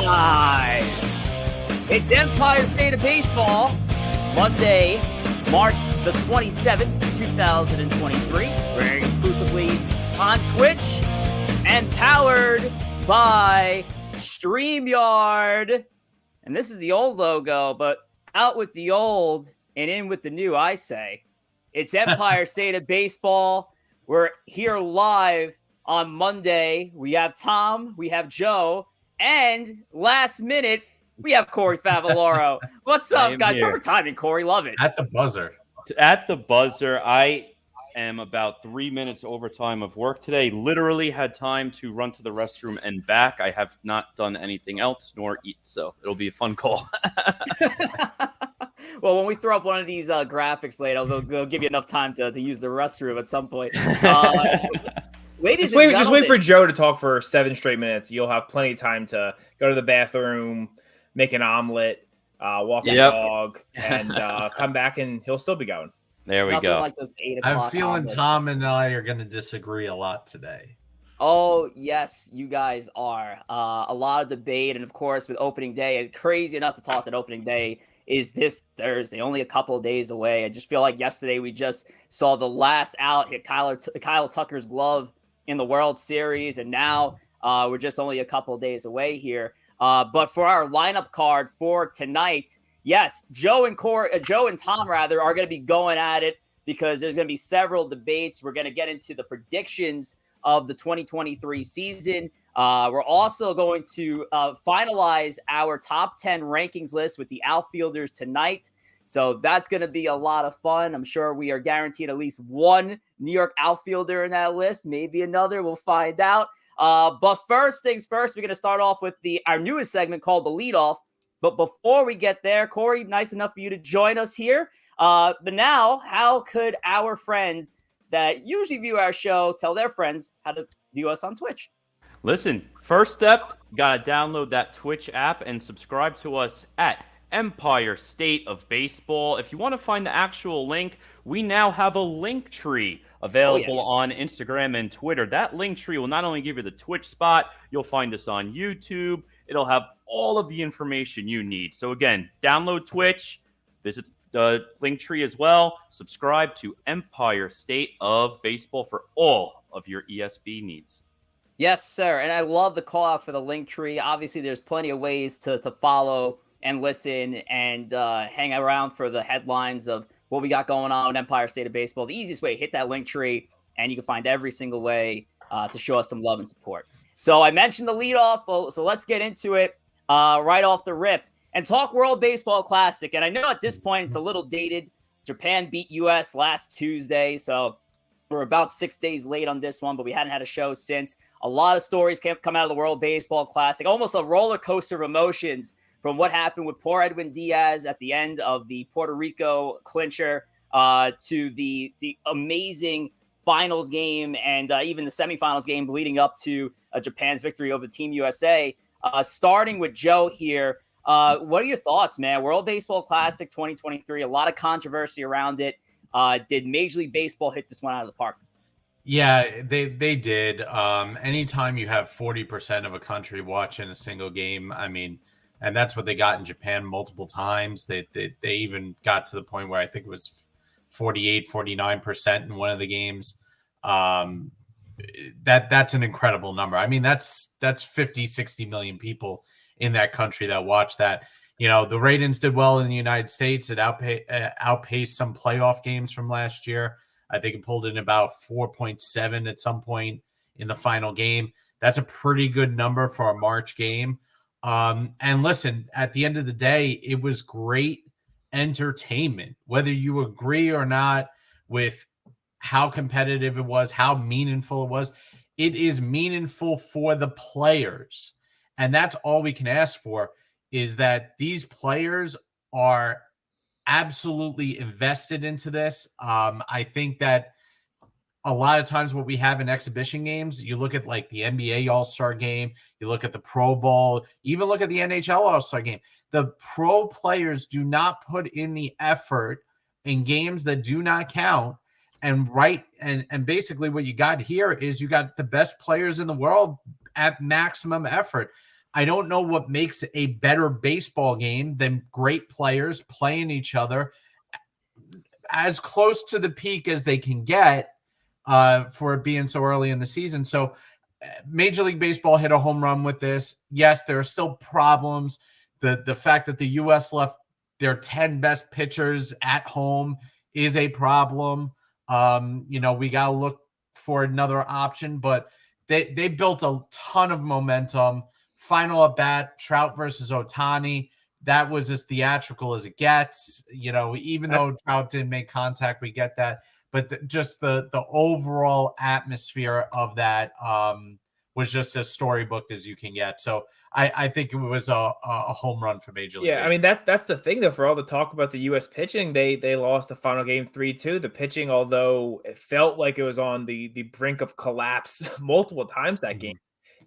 live. It's Empire State of Baseball, Monday, March the 27th, 2023. We're exclusively on Twitch and powered by StreamYard. And this is the old logo, but out with the old and in with the new, I say. It's Empire State of Baseball. We're here live on Monday. We have Tom, we have Joe, and last minute, we have Corey Favaloro. What's up, guys? Here. Perfect timing, Corey. Love it. At the buzzer. I am about 3 minutes overtime of work today. Literally had time to run to the restroom and back. I have not done anything else nor eat, so it'll be a fun call. Well, when we throw up one of these graphics later, they'll give you enough time to use the restroom at some point. Ladies just wait, and gentlemen, for Joe to talk for 7 straight minutes. You'll have plenty of time to go to the bathroom, make an omelet, walk the dog, and come back, and he'll still be going. There we nothing go. like those 8 I'm o'clock feeling omelets. Tom and I are going to disagree a lot today. Oh, yes, you guys are. A lot of debate, and of course, with opening day, and crazy enough to talk that opening day is this Thursday, only a couple of days away. I just feel like yesterday we just saw the last out hit Kyle Tucker's glove in the World Series, and now we're just only a couple of days away here. But for our lineup card for tonight, yes, Joe and Tom are going to be going at it because there's going to be several debates. We're going to get into the predictions of the 2023 season. We're also going to finalize our top 10 rankings list with the outfielders tonight. So that's going to be a lot of fun. I'm sure we are guaranteed at least one New York outfielder in that list, maybe another. We'll find out. But first things first, we're going to start off with our newest segment called The Leadoff. But before we get there, Corey, nice enough for you to join us here. But now, how could our friends that usually view our show tell their friends how to view us on Twitch? Listen, first step, got to download that Twitch app and subscribe to us at Empire State of Baseball. If you want to find the actual link, we now have a link tree available on Instagram and Twitter. That link tree will not only give you the Twitch spot, you'll find us on YouTube. It'll have all of the information you need. So again, download Twitch, visit the link tree as well, subscribe to Empire State of Baseball for all of your ESB needs. Yes, sir. And I love the call out for the link tree. Obviously, there's plenty of ways to follow and listen and hang around for the headlines of what we got going on with Empire State of Baseball. The easiest way, hit that link tree, and you can find every single way to show us some love and support. So I mentioned the leadoff, so let's get into it right off the rip and talk World Baseball Classic. And I know at this point it's a little dated. Japan beat U.S. last Tuesday, so we're about 6 days late on this one, but we hadn't had a show since. A lot of stories come out of the World Baseball Classic, almost a roller coaster of emotions from what happened with poor Edwin Diaz at the end of the Puerto Rico clincher to the amazing finals game and even the semifinals game leading up to Japan's victory over Team USA. Starting with Joe here, what are your thoughts, man? World Baseball Classic 2023, a lot of controversy around it. Did Major League Baseball hit this one out of the park? Yeah, they did. Anytime you have 40% of a country watching a single game, I mean, and that's what they got in Japan multiple times. They even got to the point where I think it was 48, 49% in one of the games. That's an incredible number. I mean, that's 50, 60 million people in that country that watch that. You know, the ratings did well in the United States. It outpaced some playoff games from last year. I think it pulled in about 4.7 at some point in the final game. That's a pretty good number for a March game. And listen, at the end of the day, it was great entertainment. Whether you agree or not with how competitive it was, how meaningful it was, it is meaningful for the players. And that's all we can ask for, is that these players are absolutely invested into this. I think that a lot of times what we have in exhibition games, you look at like the NBA All-Star game, you look at the Pro Bowl, even look at the NHL All-Star game. The pro players do not put in the effort in games that do not count. And basically what you got here is you got the best players in the world at maximum effort. I don't know what makes a better baseball game than great players playing each other as close to the peak as they can get for it being so early in the season. So Major League Baseball hit a home run with this. Yes, there are still problems. The fact that the U.S. left their 10 best pitchers at home is a problem. We got to look for another option, but they built a ton of momentum. Final at bat, Trout versus Ohtani. That was as theatrical as it gets. Even though Trout didn't make contact, we get that. But just the overall atmosphere of that was just as storybooked as you can get. So I think it was a home run for Major League Baseball. I mean, that's the thing, though, for all the talk about the U.S. pitching, they lost the final game 3-2. The pitching, although it felt like it was on the brink of collapse multiple times that game,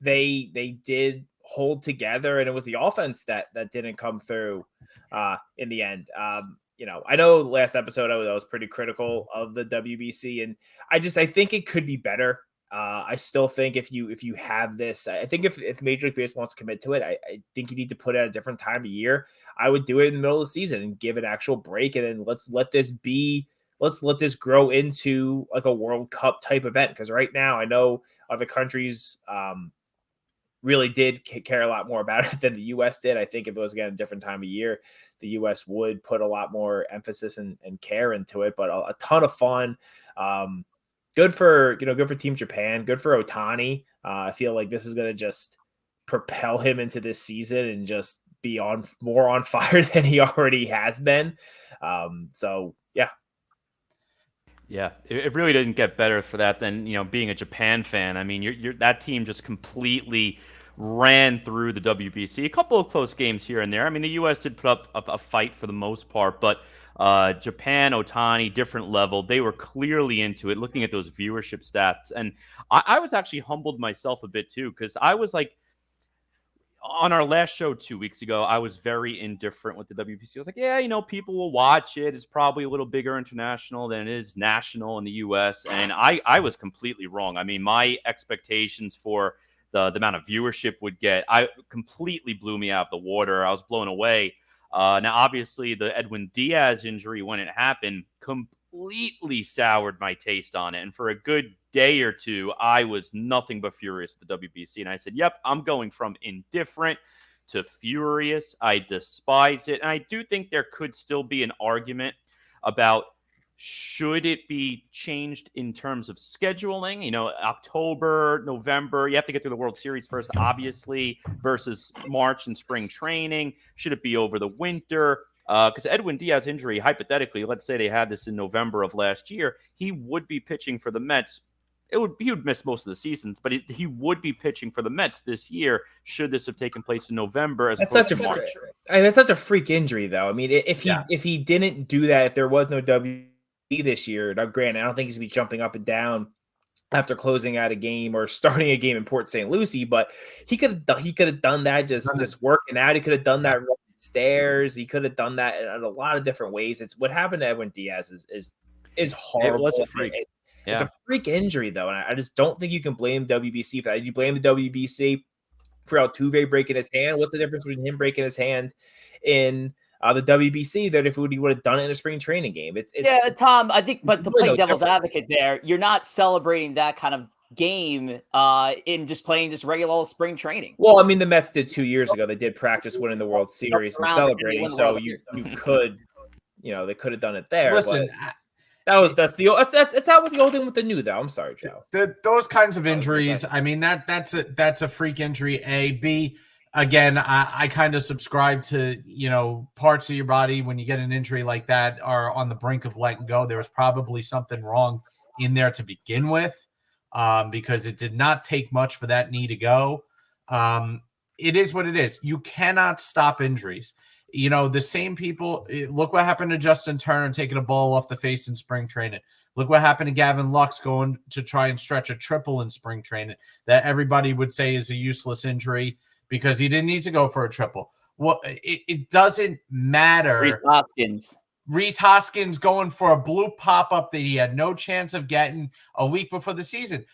they did hold together, and it was the offense that didn't come through in the end. I know last episode I was pretty critical of the WBC, and I think it could be better. I still think if you have this, I think if Major League Baseball wants to commit to it, I think you need to put it at a different time of year. I would do it in the middle of the season and give an actual break, and then let's let this grow into like a World Cup type event. Because right now, I know other countries really did care a lot more about it than the U.S. did. I think if it was, again, a different time of year, the U.S. would put a lot more emphasis and care into it. But a ton of fun. Good for Team Japan. Good for Ohtani. I feel like this is going to just propel him into this season and just be more on fire than he already has been. Yeah, it really didn't get better for that than, being a Japan fan. I mean, that team just completely ran through the WBC. A couple of close games here and there. I mean, the U.S. did put up a fight for the most part, but Japan, Ohtani, different level. They were clearly into it, looking at those viewership stats. And I was actually humbled myself a bit, too, because I was like, on our last show 2 weeks ago, I was very indifferent with the WBC. I was like, yeah, people will watch it. It's probably a little bigger international than it is national in the U.S. And I was completely wrong. I mean, my expectations for the amount of viewership would get, I completely blew me out of the water. I was blown away. Now, obviously, the Edwin Diaz injury, when it happened, completely soured my taste on it. And for a good day or two, I was nothing but furious with the WBC. And I said, yep, I'm going from indifferent to furious. I despise it. And I do think there could still be an argument about should it be changed in terms of scheduling? October, November, you have to get through the World Series first, obviously, versus March and spring training. Should it be over the winter? Because Edwin Diaz injury, hypothetically, let's say they had this in November of last year, he would be pitching for the Mets. He would miss most of the seasons, but he would be pitching for the Mets this year should this have taken place in November as opposed to March. That's such a freak injury, though. I mean, if he didn't do that, if there was no WBC this year, now granted, I don't think he's going to be jumping up and down after closing out a game or starting a game in Port St. Lucie, but he could have done that just working out. He could have done that running stairs. He could have done that in a lot of different ways. It's what happened to Edwin Diaz is horrible. It was a freak. It's a freak injury, though, and I just don't think you can blame WBC for that. You blame the WBC for Altuve breaking his hand. What's the difference between him breaking his hand in the WBC than if he would have done it in a spring training game? It's Tom, I think, but to really play devil's advocate there, you're not celebrating that kind of game in just playing just regular old spring training. Well, I mean, the Mets did 2 years ago. They did practice winning the World Series and celebrating, so you could, they could have done it there. Listen, that's how with the old and with the new, though. I'm sorry, Joe. Those kinds of injuries. I mean, that's a freak injury. A, B. Again, I kind of subscribe to, parts of your body when you get an injury like that are on the brink of letting go. There was probably something wrong in there to begin with, because it did not take much for that knee to go. It is what it is. You cannot stop injuries. The same people, look what happened to Justin Turner taking a ball off the face in spring training. Look what happened to Gavin Lux going to try and stretch a triple in spring training that everybody would say is a useless injury because he didn't need to go for a triple. Well, it doesn't matter. Rhys Hoskins going for a blue pop-up that he had no chance of getting a week before the season.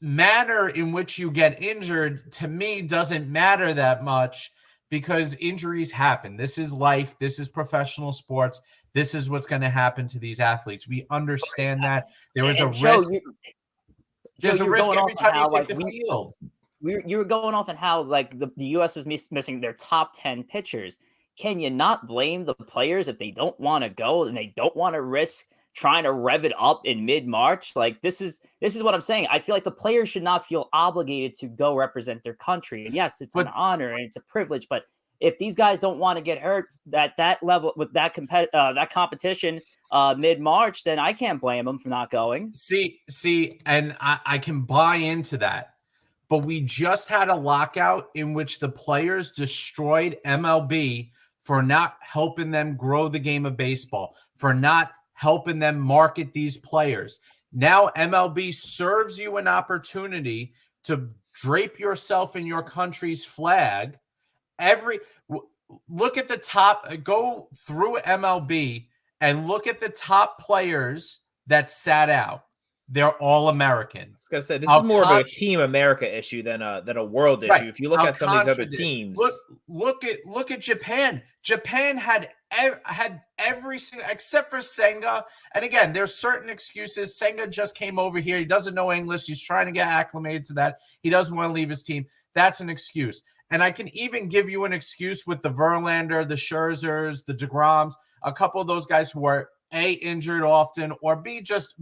manner in which you get injured, to me, doesn't matter that much because injuries happen. This is life. This is professional sports. This is what's going to happen to these athletes. We understand that. There is a risk. There's a risk every time you take the field. You were going off on how like the U.S. was missing their top 10 pitchers. Can you not blame the players if they don't want to go and they don't want to risk trying to rev it up in mid-March? Like this is what I'm saying. I feel like the players should not feel obligated to go represent their country. And yes, it's an honor and it's a privilege, but if these guys don't want to get hurt at that level with that competition mid-March, then I can't blame them for not going. See, and I can buy into that. But we just had a lockout in which the players destroyed MLB for not helping them grow the game of baseball, for not helping them market these players. Now MLB serves you an opportunity to drape yourself in your country's flag. Look at the top, go through MLB and look at the top players that sat out. They're all American. I was gonna say this is more of a Team America issue than a world issue. Right. If you look at some of these other teams, look at Japan. Japan had every single except for Senga. And again, there's certain excuses. Senga just came over here. He doesn't know English. He's trying to get acclimated to that. He doesn't want to leave his team. That's an excuse. And I can even give you an excuse with the Verlander, the Scherzers, the DeGroms, a couple of those guys who are A, injured often, or B, just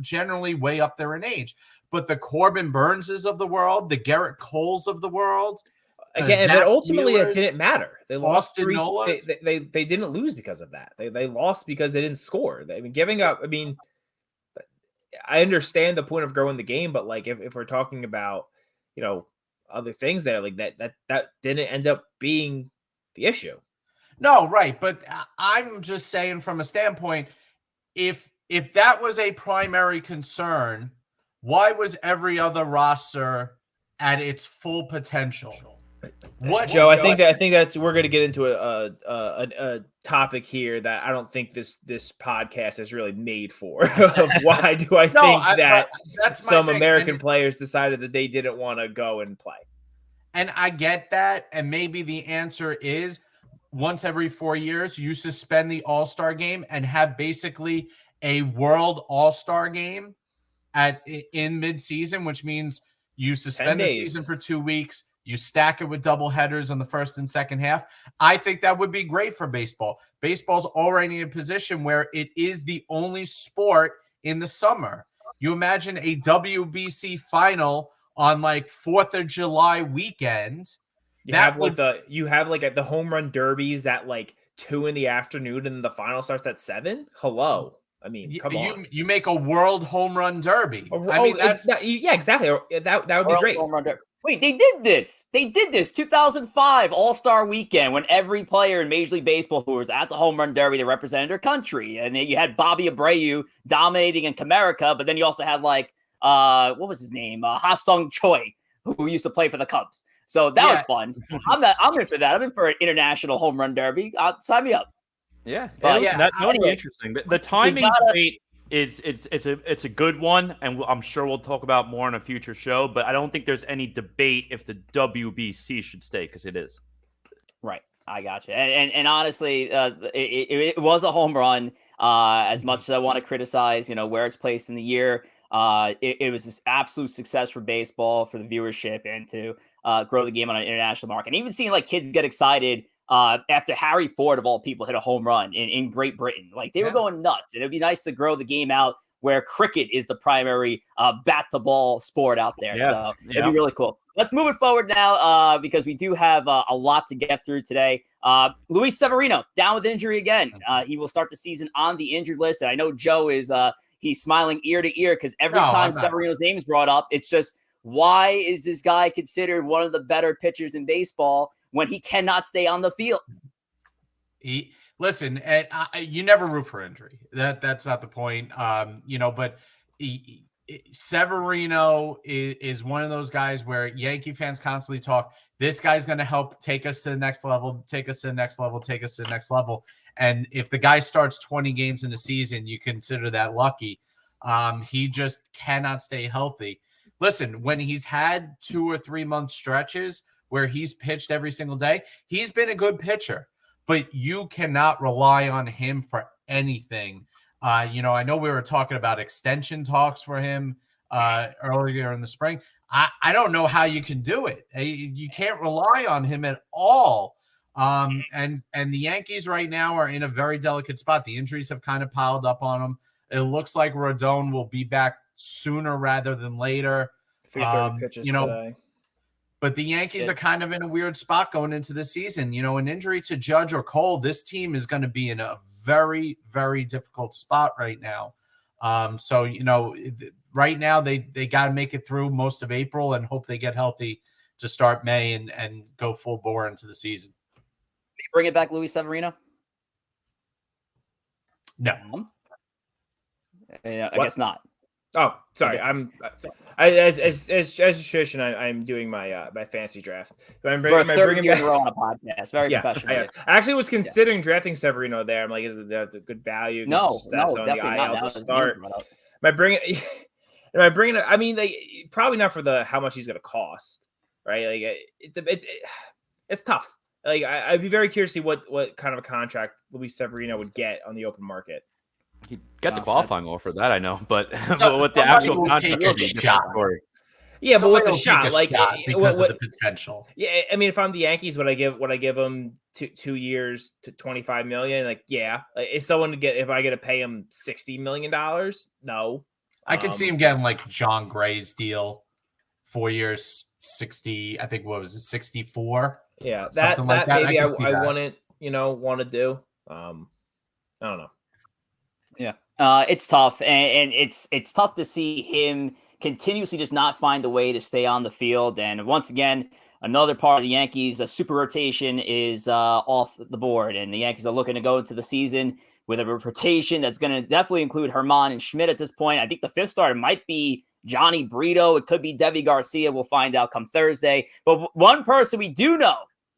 generally way up there in age. But the Corbin Burnses of the world, the Garrett Coles of the world, again, but ultimately it didn't matter. They lost Austin Nolas. They didn't lose because of that. They lost because they didn't score. I mean, giving up. I mean, I understand the point of growing the game, but like if we're talking about other things there, like that didn't end up being the issue. No, right. But I'm just saying from a standpoint, if that was a primary concern, why was every other roster at its full potential? Joe, I think that's we're going to get into a topic here that I don't think this podcast is really made for. Of why do I think that some American players decided that they didn't want to go and play? And I get that, and maybe the answer is once every 4 years you suspend the All-Star game and have basically a World All-Star game in mid-season, which means you suspend the season for 2 weeks. You stack it with double headers on the first and second half. I think that would be great for baseball. Baseball's already in a position where it is the only sport in the summer. You imagine a WBC final on like 4th of July weekend. You have the home run derbies at like 2 p.m. and the final starts at 7. Hello. I mean, come on. You make a world home run derby. Exactly. That would be great. Home run derby. Wait, they did this. 2005 All-Star Weekend when every player in Major League Baseball who was at the Home Run Derby, they represented their country. And then you had Bobby Abreu dominating in Comerica, but then you also had like, what was his name? Ha-Sung Choi, who used to play for the Cubs. So that was fun. I'm in for that. I'm in for an international Home Run Derby. Sign me up. Yeah, that would be interesting. The timing debate it's a good one, and I'm sure we'll talk about more in a future show. But I don't think there's any debate if the WBC should stay because it is. Right, I got you. And honestly, it was a home run. As much as I want to criticize, where it's placed in the year, it was this absolute success for baseball, for the viewership, and to grow the game on an international market. And even seeing like kids get excited after Harry Ford, of all people, hit a home run in Great Britain. Like they were going nuts. And it'd be nice to grow the game out where cricket is the primary bat to ball sport out there. So it'd be really cool. Let's move it forward now because we do have a lot to get through today. Luis Severino down with injury again. He will start the season on the injured list. And I know Joe is he's smiling ear to ear because every time Severino's name is brought up, it's just, why is this guy considered one of the better pitchers in baseball when he cannot stay on the field? Listen, you never root for injury. That's not the point. But Severino is one of those guys where Yankee fans constantly talk, this guy's going to help take us to the next level, take us to the next level, take us to the next level. And if the guy starts 20 games in a season, you consider that lucky. He just cannot stay healthy. listen, when he's had 2 or 3 month stretches where he's pitched every single day, he's been a good pitcher, but you cannot rely on him for anything. I know we were talking about extension talks for him earlier in the spring. I don't know how you can do it. You can't rely on him at all. And the Yankees right now are in a very delicate spot. The injuries have kind of piled up on them. It looks like Rodon will be back sooner rather than later. 3:30 pitches today. But the Yankees are kind of in a weird spot going into the season. An injury to Judge or Cole, this team is going to be in a very, very difficult spot right now. Right now they got to make it through most of April and hope they get healthy to start May and go full bore into the season. Bring it back, Luis Severino? No. I guess not. Oh, sorry. As tradition, I'm doing my my fantasy draft. I'm bringing back on a podcast. Very professional. I actually was considering drafting Severino there. I'm like, is that a good value? No, definitely not. To start. Am I bringing? I mean, probably not for how much he's going to cost, right? Like, it's tough. Like, I'd be very curious to see what kind of a contract Luis Severino would get on the open market. He got the qualifying offer, that I know, but what the actual contract would be. Yeah, but what's a shot? Like because of the potential. Yeah, I mean, if I'm the Yankees, would I give him 2 years to $25 million? Like, yeah, is someone if I get to pay him $60 million? No, I could see him getting like John Gray's deal, 4 years, 60. I think what was it, 64? Yeah, that maybe I wouldn't want to do. I don't know. Yeah, it's tough, and it's tough to see him continuously just not find a way to stay on the field. And once again, another part of the Yankees, a super rotation is off the board, and the Yankees are looking to go into the season with a rotation that's going to definitely include Herman and Schmidt at this point. I think the fifth starter might be Johnny Brito. It could be Debbie Garcia. We'll find out come Thursday. But one person we do know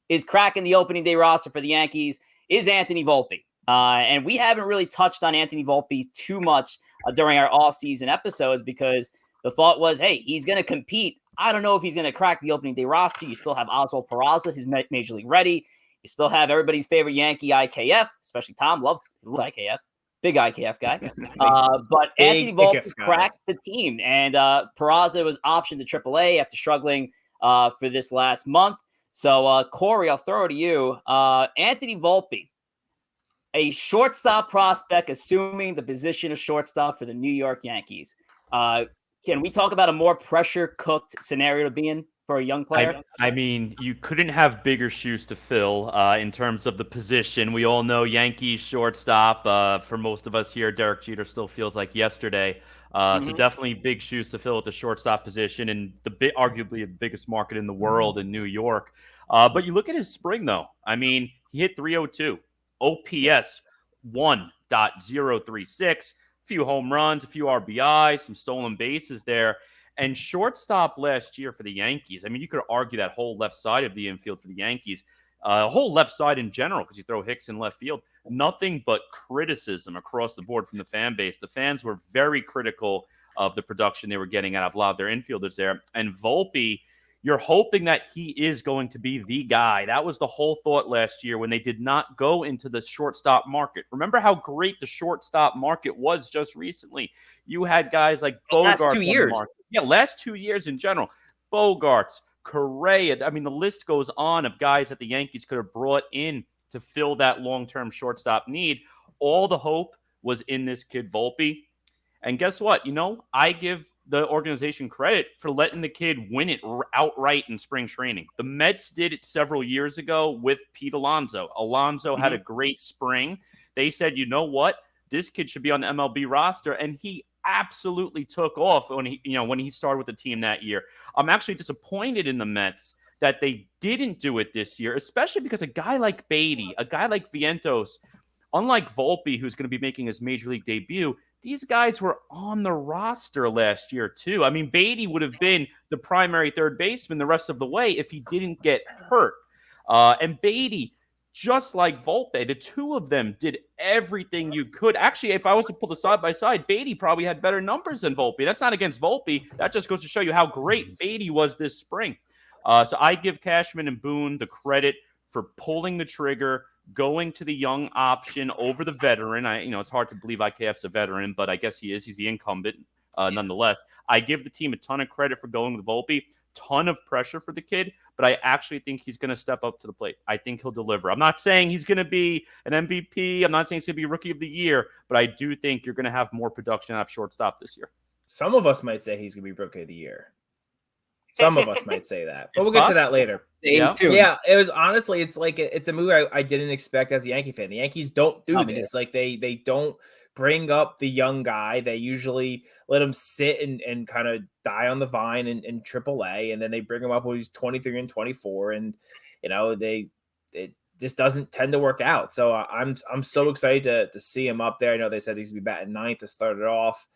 is cracking the opening day roster for the Yankees is Anthony Volpe. And we haven't really touched on Anthony Volpe too much during our off-season episodes because the thought was, hey, he's going to compete. I don't know if he's going to crack the opening day roster. You still have Oswald Peraza, who's major league ready. You still have everybody's favorite Yankee, IKF, especially Tom loved IKF. Big IKF guy. But Anthony Volpe cracked the team. And Peraza was optioned to AAA after struggling for this last month. So, Corey, I'll throw it to you. Anthony Volpe, a shortstop prospect, assuming the position of shortstop for the New York Yankees. Can we talk about a more pressure-cooked scenario to be in for a young player? I mean, you couldn't have bigger shoes to fill in terms of the position. We all know Yankees shortstop. For most of us here, Derek Jeter still feels like yesterday. So definitely big shoes to fill at the shortstop position and arguably the biggest market in the world in New York. But you look at his spring, though. I mean, he hit 302. OPS 1.036, a few home runs, a few RBIs, some stolen bases there. And shortstop last year for the Yankees, I mean, you could argue that whole left side of the infield for the Yankees, whole left side in general, because you throw Hicks in left field, nothing but criticism across the board from the fan base. The fans were very critical of the production they were getting out of a lot of their infielders there. And Volpe, you're hoping that he is going to be the guy. That was the whole thought last year when they did not go into the shortstop market. Remember how great the shortstop market was just recently? You had guys like Bogarts. Last 2 years. Yeah, last 2 years in general. Bogarts, Correa. I mean, the list goes on of guys that the Yankees could have brought in to fill that long-term shortstop need. All the hope was in this kid Volpe. And guess what? I give the organization credit for letting the kid win it outright in spring training. The Mets did it several years ago with Pete Alonso. Alonso had a great spring. They said, you know what? This kid should be on the MLB roster. And he absolutely took off when he started with the team that year. I'm actually disappointed in the Mets that they didn't do it this year, especially because a guy like Beatty, a guy like Vientos, unlike Volpe, who's going to be making his major league debut, these guys were on the roster last year, too. I mean, Beatty would have been the primary third baseman the rest of the way if he didn't get hurt. And Beatty just like Volpe. The two of them did everything you could. Actually, if I was to pull the side by side, Beatty probably had better numbers than Volpe. That's not against Volpe. That just goes to show you how great Beatty was this spring. So I give Cashman and Boone the credit for pulling the trigger, going to the young option over the veteran. It's hard to believe IKF's a veteran, but I guess he is. He's the incumbent, nonetheless. I give the team a ton of credit for going with Volpe. Ton of pressure for the kid, but I actually think he's going to step up to the plate. I think he'll deliver. I'm not saying he's going to be an MVP. I'm not saying he's going to be Rookie of the Year, but I do think you're going to have more production out of shortstop this year. Some of us might say he's going to be Rookie of the Year. Some of us might say that, but we'll get to that later. Yeah, it was honestly, it's a move I didn't expect as a Yankee fan. The Yankees don't do this. Like they don't bring up the young guy. They usually let him sit and kind of die on the vine in AAA, and then they bring him up when he's 23 and 24, and it just doesn't tend to work out. So I'm so excited to see him up there. I know they said he's gonna be batting ninth to start it off.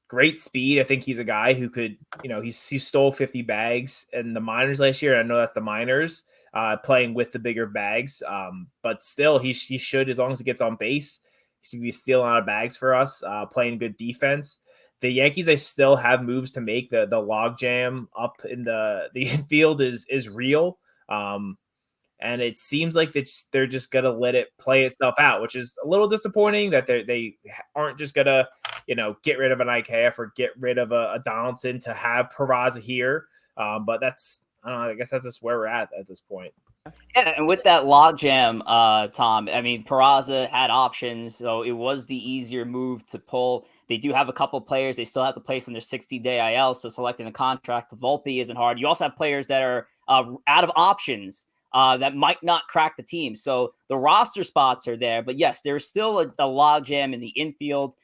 Great speed. I think he's a guy who could, he stole 50 bags in the minors last year. I know that's the minors, playing with the bigger bags. But still, he should, as long as he gets on base, he's going to be stealing a lot of bags for us, playing good defense. The Yankees, they still have moves to make. The log jam up in the infield is real. And it seems like they're just going to let it play itself out, which is a little disappointing that they aren't just going to, get rid of an IKF or get rid of a Donaldson to have Peraza here. But I guess that's just where we're at this point. Yeah, and with that logjam, Tom, I mean, Peraza had options, so it was the easier move to pull. They do have a couple of players they still have to place in their 60-day IL, so selecting a contract to Volpe isn't hard. You also have players that are out of options that might not crack the team. So the roster spots are there, but yes, there's still a logjam in the infield.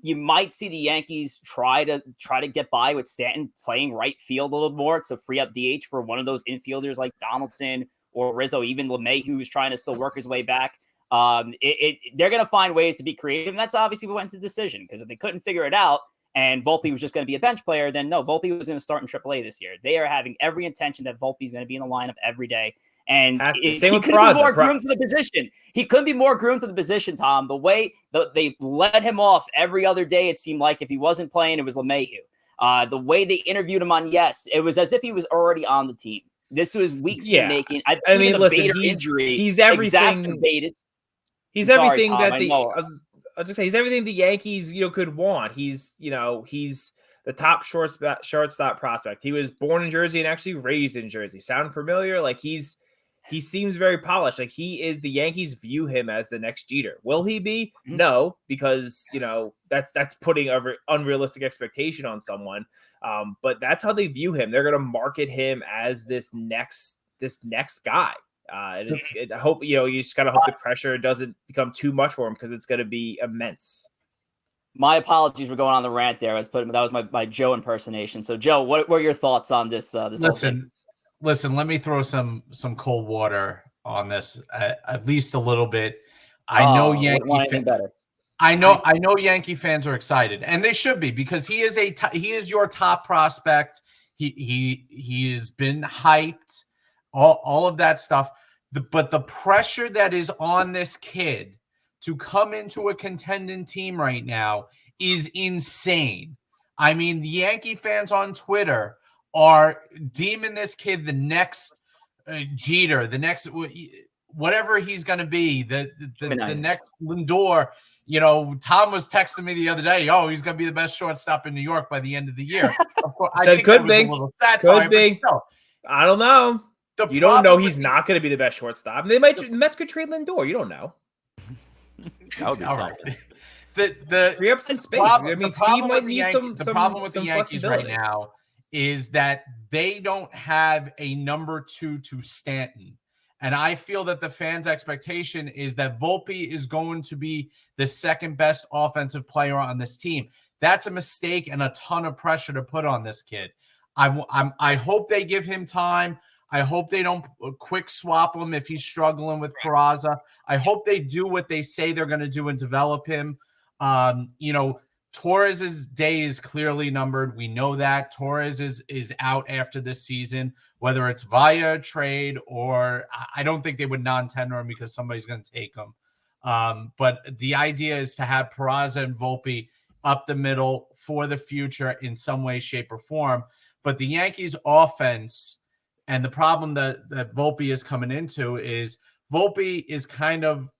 You might see the Yankees try to get by with Stanton playing right field a little more to free up DH for one of those infielders like Donaldson or Rizzo, even LeMay, who's trying to still work his way back. They're going to find ways to be creative, and that's obviously what went to the decision, because if they couldn't figure it out and Volpe was just going to be a bench player, then no, Volpe was going to start in AAA this year. They are having every intention that Volpe is going to be in the lineup every day. And he couldn't be more groomed for the position. He couldn't be more groomed for the position, Tom. The way they let him off every other day, it seemed like if he wasn't playing, it was LeMahieu. The way they interviewed him on Yes, it was as if he was already on the team. This was weeks in the making. I mean, listen, he's everything. Exacerbated. He's everything that I was just saying. He's everything the Yankees could want. He's the top shortstop prospect. He was born in Jersey and actually raised in Jersey. Sound familiar? Like he seems very polished. Like the Yankees view him as the next Jeter. Will he be? Mm-hmm. No, because that's putting an unrealistic expectation on someone. But that's how they view him. They're going to market him as this next guy. And I hope you just gotta hope the pressure doesn't become too much for him, because it's going to be immense. My apologies for going on the rant there. That was my Joe impersonation. So Joe, what were your thoughts on this? Listen, let me throw some cold water on this, at least a little bit. I know Yankee fans are excited, and they should be, because he is your top prospect. He has been hyped, all of that stuff. But the pressure that is on this kid to come into a contending team right now is insane. I mean, the Yankee fans on Twitter are deeming this kid the next Jeter, the next whatever he's going to be, the next Lindor. Tom was texting me the other day, he's going to be the best shortstop in New York by the end of the year. Of course, I think could be. A little satire, but still. I don't know. You don't know he's not going to be the best shortstop. The Mets could trade Lindor. You don't know. All right. Free up some space. The problem with the Yankees right now is that they don't have a number 2 to Stanton. And I feel that the fans' expectation is that Volpe is going to be the second best offensive player on this team. That's a mistake and a ton of pressure to put on this kid. I hope they give him time. I hope they don't quick swap him if he's struggling with Peraza. I hope they do what they say they're going to do and develop him. Torres's day is clearly numbered. We know that Torres is out after this season, whether it's via trade or I don't think they would non-tender him because somebody's going to take him. But the idea is to have Peraza and Volpe up the middle for the future in some way, shape, or form. But the Yankees offense and the problem that Volpe is coming into is Volpe is kind of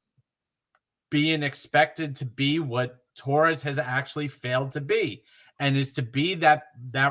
being expected to be what Torres has actually failed to be, and is to be that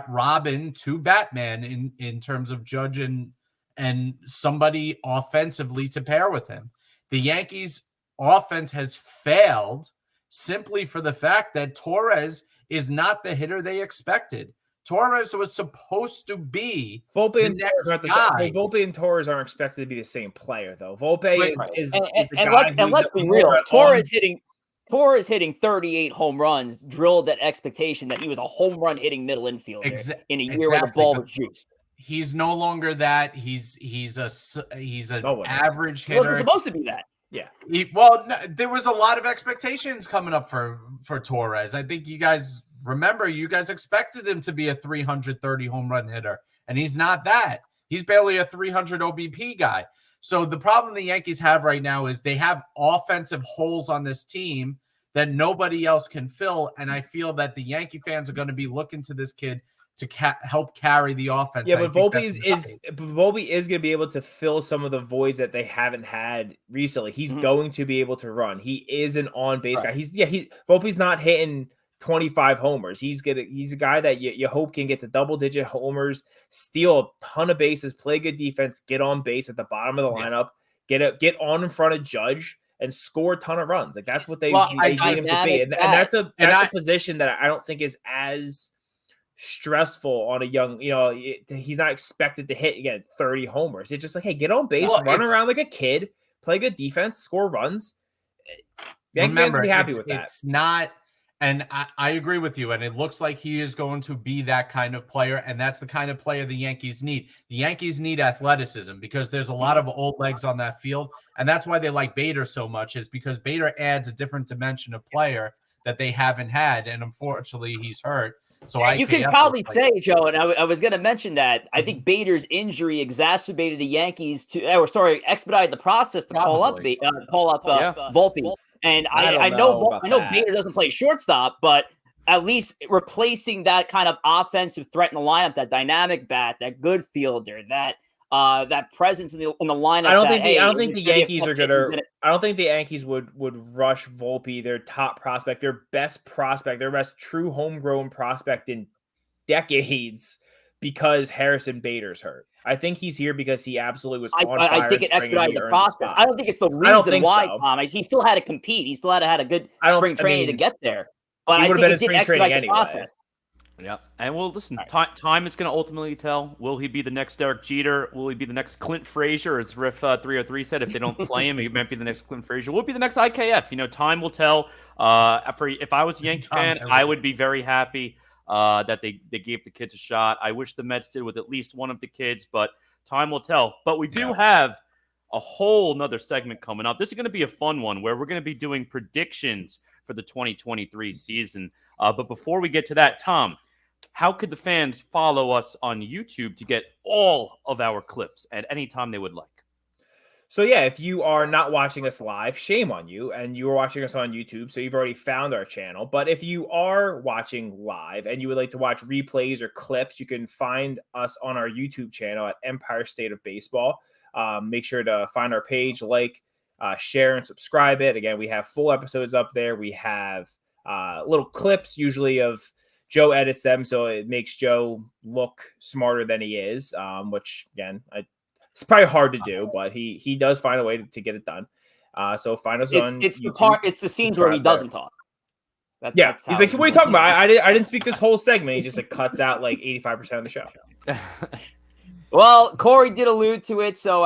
Robin to Batman in terms of Judge and somebody offensively to pair with him. The Yankees offense has failed simply for the fact that Torres is not the hitter they expected. Torres was supposed to be Volpe and next Torres guy. Volpe and Torres aren't expected to be the same player, though. Volpe is the and guy let's be real. Torres hitting 38 home runs drilled that expectation that he was a home run hitting middle infielder in a year where the ball was juiced. He's no longer that. He's an average hitter. He wasn't supposed to be that. Yeah. There was a lot of expectations coming up for Torres. I think you guys remember, you guys expected him to be a 330 home run hitter, and he's not that. He's barely a 300 OBP guy. So the problem the Yankees have right now is they have offensive holes on this team that nobody else can fill, and I feel that the Yankee fans are going to be looking to this kid to help carry the offense. Yeah, but Volpe is going to be able to fill some of the voids that they haven't had recently. He's going to be able to run. He is an on-base guy. Volpe's not hitting 25 homers. He's a guy that you hope can get to double-digit homers, steal a ton of bases, play good defense, get on base at the bottom of the lineup, get on in front of Judge, and score a ton of runs. Like that's what they need him to be. And that's a position that I don't think is as stressful on a young, he's not expected to hit again 30 homers. It's just like, hey, get on base, run around like a kid, play good defense, score runs. Yankee fans will be happy with that. It's not, and I agree with you. And it looks like he is going to be that kind of player, and that's the kind of player the Yankees need. The Yankees need athleticism because there's a lot of old legs on that field, and that's why they like Bader so much. Is because Bader adds a different dimension of player that they haven't had, and unfortunately, he's hurt. So you can probably say, Joe, and I was going to mention that I think Bader's injury exacerbated the Yankees expedited the process to pull up Volpe. And I know Bader doesn't play shortstop, but at least replacing that kind of offensive threat in the lineup, that dynamic bat, that good fielder, that presence in the lineup. I don't think the Yankees would rush Volpe, their top prospect, their best prospect, their best true homegrown prospect in decades, because Harrison Bader's hurt. I think he's here because he absolutely was on fire. I think it expedited the process. I don't think it's the reason why, Tom. He still had to compete. He still had to have a good spring training to get there. But I think it did expedite the process. Yeah, and well, listen, time is going to ultimately tell. Will he be the next Derek Jeter? Will he be the next Clint Frazier? As Riff 303 said, if they don't play him, he might be the next Clint Frazier. Will it be the next IKF? Time will tell. If I was a Yankees fan, I would be very happy that they gave the kids a shot. I wish the Mets did with at least one of the kids, but time will tell. But we do have a whole nother segment coming up. This is going to be a fun one where we're going to be doing predictions for the 2023 season. But before we get to that, Tom, how could the fans follow us on YouTube to get all of our clips at any time they would like? So yeah, if you are not watching us live, shame on you, and you are watching us on YouTube, so you've already found our channel. But if you are watching live and you would like to watch replays or clips, you can find us on our YouTube channel at Empire State of Baseball. Make sure to find our page, share, and subscribe it. Again, we have full episodes up there. We have little clips, usually of Joe edits them, so it makes Joe look smarter than he is, which, again, it's probably hard to do, but he does find a way to get it done. So find us on YouTube. It's the scenes where he doesn't talk. He's like, what are you talking about? I didn't speak this whole segment. He just cuts out 85% of the show. Well, Corey did allude to it. So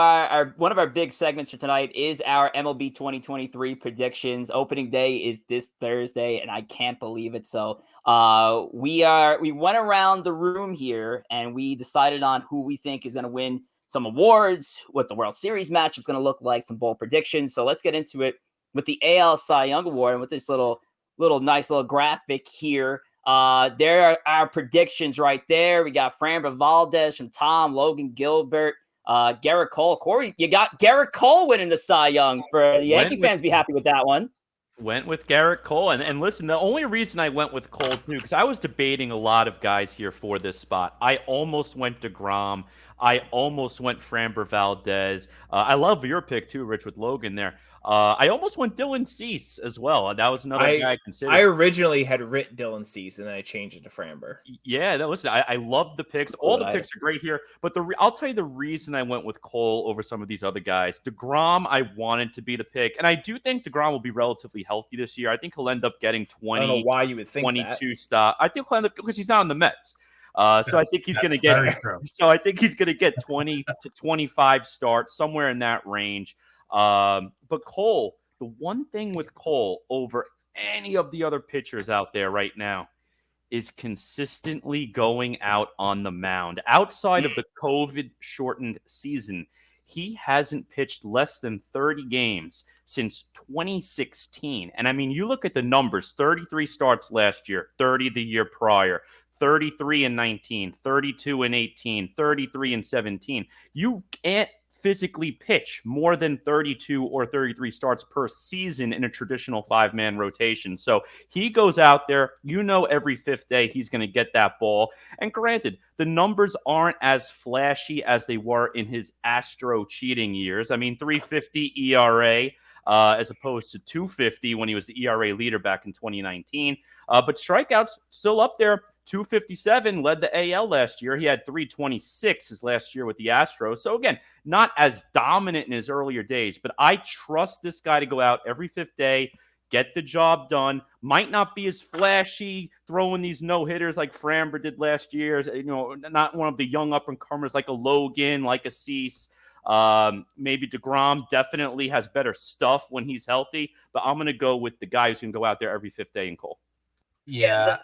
one of our big segments for tonight is our MLB 2023 predictions. Opening day is this Thursday, and I can't believe it. So we went around the room here, and we decided on who we think is going to win some awards, what the World Series matchup is going to look like, some bold predictions. So let's get into it with the AL Cy Young Award and with this little nice little graphic here. There are our predictions right there. We got Framber Valdez from Tom, Logan Gilbert, Garrett Cole. Corey, you got Garrett Cole winning the Cy Young. For the Yankee fans, be happy with that one. Went with Garrett Cole. And listen, the only reason I went with Cole, too, because I was debating a lot of guys here for this spot. I almost went DeGrom. I almost went Framber Valdez. I love your pick, too, Rich, with Logan there. I almost went Dylan Cease as well. That was another guy I considered. I originally had written Dylan Cease, and then I changed it to Framber. Yeah, listen, I love the picks. All the picks are great here. But I'll tell you the reason I went with Cole over some of these other guys. DeGrom, I wanted to be the pick. And I do think DeGrom will be relatively healthy this year. I think he'll end up getting 20, I don't know why you would think 22 stock. I think he'll end up, because he's not on the Mets. So I think he's going to get. So I think he's going to get 20 to 25 starts, somewhere in that range. But Cole, the one thing with Cole over any of the other pitchers out there right now is consistently going out on the mound. Outside of the COVID-shortened season, he hasn't pitched less than 30 games since 2016. And I mean, you look at the numbers: 33 starts last year, 30 the year prior, 33 and 19, 32 and 18, 33 and 17. You can't physically pitch more than 32 or 33 starts per season in a traditional five-man rotation. So he goes out there, every fifth day he's going to get that ball. And granted, the numbers aren't as flashy as they were in his Astro cheating years. I mean, 3.50 ERA as opposed to 2.50 when he was the ERA leader back in 2019. But strikeouts still up there. 257, led the AL last year. He had 326 his last year with the Astros. So again, not as dominant in his earlier days, but I trust this guy to go out every fifth day, get the job done. Might not be as flashy throwing these no-hitters like Framber did last year. Not one of the young up-and-comers like a Logan, like a Cease. Maybe DeGrom definitely has better stuff when he's healthy, but I'm going to go with the guy who's going to go out there every fifth day in Cole. Yeah.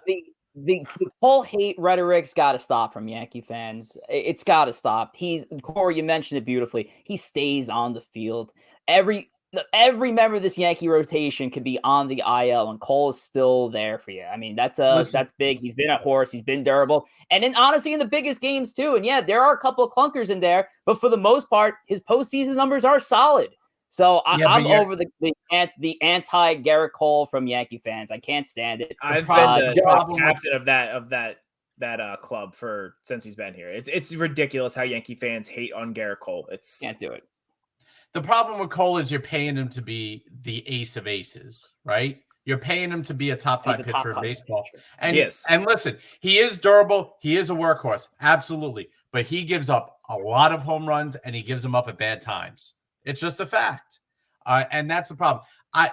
The whole hate retoric's got to stop from Yankee fans. It's got to stop. Corey, you mentioned it beautifully. He stays on the field. Every member of this Yankee rotation could be on the IL, and Cole is still there for you. I mean, that's big. He's been a horse. He's been durable, and then honestly, in the biggest games too. And yeah, there are a couple of clunkers in there, but for the most part, his postseason numbers are solid. So I'm over the anti Garrett Cole from Yankee fans. I can't stand it. I've been the captain of that club since he's been here. It's ridiculous how Yankee fans hate on Garrett Cole. Can't do it. The problem with Cole is you're paying him to be the ace of aces, right? You're paying him to be a top five pitcher in baseball. And listen, he is durable. He is a workhorse. Absolutely. But he gives up a lot of home runs, and he gives them up at bad times. It's just a fact. And that's the problem.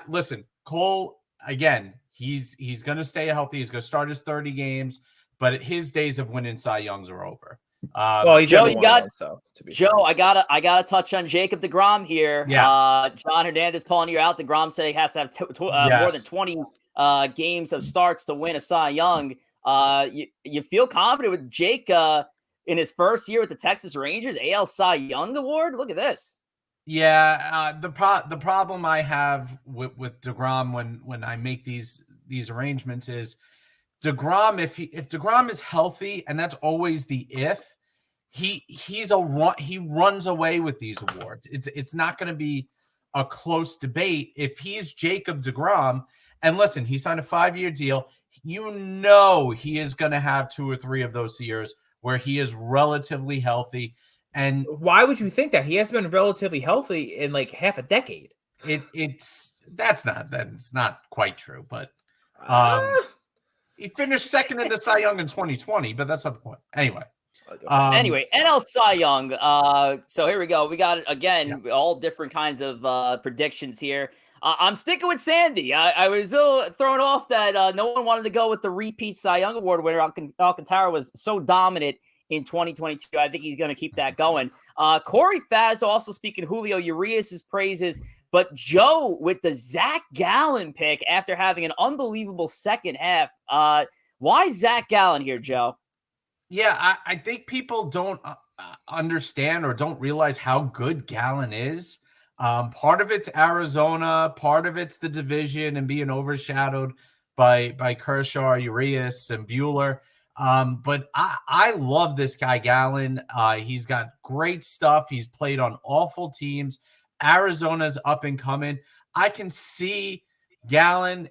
Listen, Cole, again, he's going to stay healthy. He's going to start his 30 games, but his days of winning Cy Youngs are over. He's Joe, I gotta touch on Jacob deGrom here. Yeah. John Hernandez calling you out. deGrom saying he has to have more than 20 games of starts to win a Cy Young. You feel confident with Jake in his first year with the Texas Rangers, AL Cy Young Award? Look at this. Yeah, the problem I have with deGrom when I make these arrangements is deGrom, if deGrom is healthy, and that's always the if, he runs away with these awards. It's not going to be a close debate if he's Jacob deGrom. And listen, he signed a 5-year deal. He is going to have 2 or 3 of those years where he is relatively healthy. And why would you think that? He has been relatively healthy in like half a decade. That's not quite true, but he finished second in the Cy Young in 2020, but that's not the point. Anyway, NL Cy Young. So here we go. We got all different kinds of predictions here. I'm sticking with Sandy. I was a little thrown off that no one wanted to go with the repeat Cy Young Award winner. Alcantara was so dominant in 2022. I think he's going to keep that going. Corey Faz also speaking Julio Urias' praises, but Joe with the Zach Gallen pick after having an unbelievable second half. Why Zach Gallen here, Joe? Yeah, I think people don't understand or don't realize how good Gallen is. Part of it's Arizona, part of it's the division and being overshadowed by Kershaw, Urias, and Bueller. But I love this guy, Gallen. He's got great stuff. He's played on awful teams. Arizona's up and coming. I can see Gallen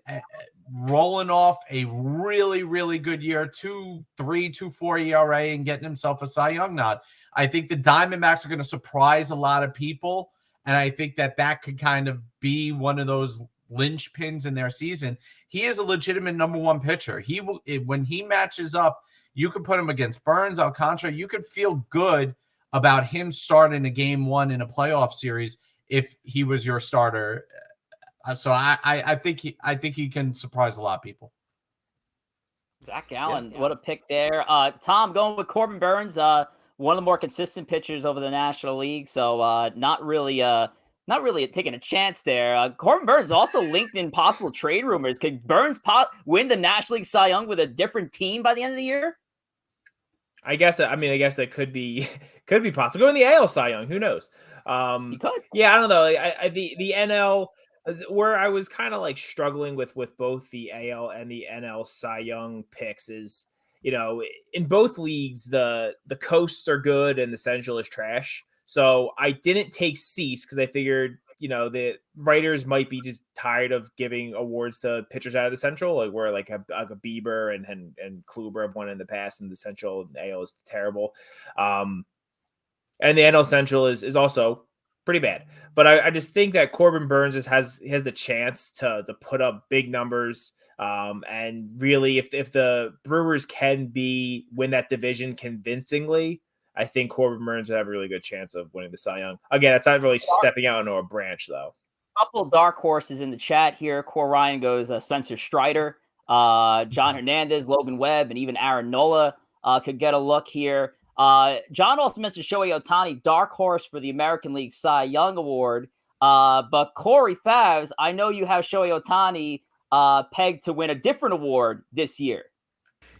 rolling off a really, really good year, 2.3, 2.4 ERA, and getting himself a Cy Young nod. I think the Diamondbacks are going to surprise a lot of people, and I think that could kind of be one of those linchpins in their season. He is a legitimate number one pitcher. He will, when he matches up, you could put him against Burns, Alcantara. You could feel good about him starting a game one in a playoff series if he was your starter. So I think he can surprise a lot of people. Zach Gallen, what a pick there. Tom, going with Corbin Burns, one of the more consistent pitchers over the National League. So not really taking a chance there. Corbin Burns also linked in possible trade rumors. Could Burns win the National League Cy Young with a different team by the end of the year? I guess that could be possible. Go in the AL Cy Young. Who knows? He could. Yeah, I don't know. The NL, where I was kind of like struggling with both the AL and the NL Cy Young picks is, in both leagues the coasts are good and the Central is trash. So I didn't take Cease because I figured, the writers might be just tired of giving awards to pitchers out of the Central, like where like a Bieber and Kluber have won in the past, and the Central and AL is terrible. And the NL Central is also pretty bad. But I just think that Corbin Burns has the chance to put up big numbers. And really, if the Brewers can win that division convincingly, I think Corbin Burns would have a really good chance of winning the Cy Young. Again, it's not really stepping out into a branch, though. Couple dark horses in the chat here. Core Ryan goes Spencer Strider, John Hernandez, Logan Webb, and even Aaron Nola could get a look here. John also mentioned Shohei Ohtani, dark horse for the American League Cy Young Award. But Corey Favs, I know you have Shohei Ohtani pegged to win a different award this year.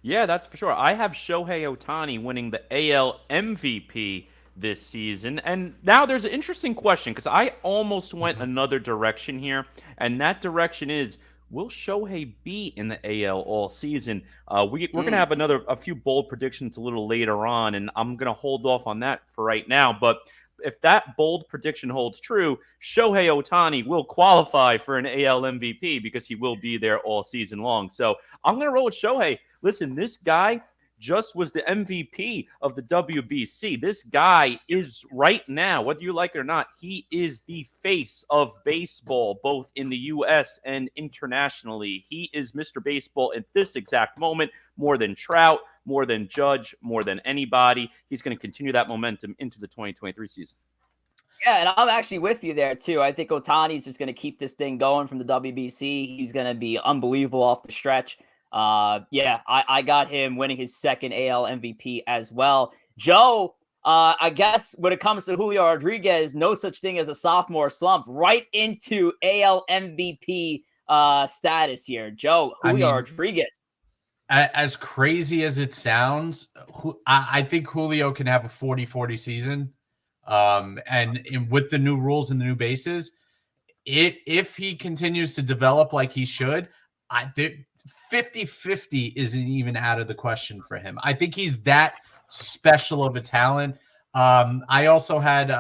Yeah, that's for sure. I have Shohei Ohtani winning the AL MVP this season. And now there's an interesting question because I almost went another direction here. And that direction is, will Shohei be in the AL all season? We're going to have a few bold predictions a little later on, and I'm going to hold off on that for right now. But if that bold prediction holds true, Shohei Ohtani will qualify for an AL MVP because he will be there all season long. So I'm going to roll with Shohei. Listen, this guy just was the MVP of the WBC. This guy is right now, whether you like it or not, he is the face of baseball, both in the U.S. and internationally. He is Mr. Baseball at this exact moment, more than Trout, more than Judge, more than anybody. He's going to continue that momentum into the 2023 season. Yeah, and I'm actually with you there, too. I think Ohtani's just going to keep this thing going from the WBC. He's going to be unbelievable off the stretch. I got him winning his second AL MVP as well. Joe, I guess when it comes to Julio Rodriguez, no such thing as a sophomore slump, right into AL MVP status here. Joe, Julio Rodriguez. As crazy as it sounds, I think Julio can have a 40-40 season. And with the new rules and the new bases, if he continues to develop like he should, 50-50 isn't even out of the question for him. I think he's that special of a talent. I also had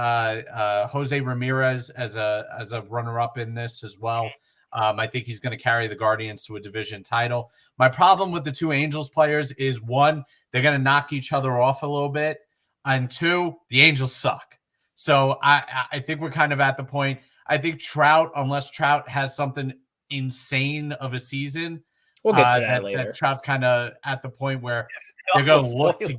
Jose Ramirez as a runner-up in this as well. I think he's going to carry the Guardians to a division title. My problem with the two Angels players is, one, they're going to knock each other off a little bit, and two, the Angels suck. So I think we're kind of at the point. I think Trout, unless Trout has something insane of a season, we'll get to that later. That Trout's kind of at the point where they're going to look to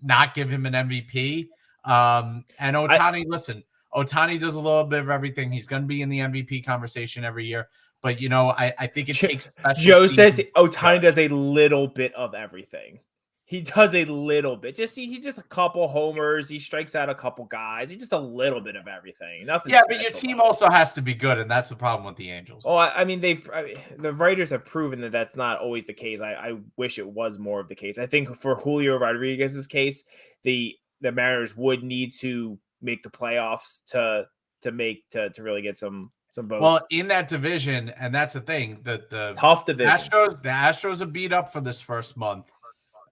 not give him an MVP. And Ohtani, listen, Ohtani does a little bit of everything. He's going to be in the MVP conversation every year. But, I think it takes special Joe says Ohtani does a little bit of everything. He does a little bit. He just a couple homers. He strikes out a couple guys. He just a little bit of everything. Nothing. Yeah, but your team also has to be good, and that's the problem with the Angels. Oh, the writers have proven that that's not always the case. I wish it was more of the case. I think for Julio Rodriguez's case, the Mariners would need to make the playoffs to really get some some votes. Well, in that division, and that's the thing, the Tough division. Astros are beat up for this first month.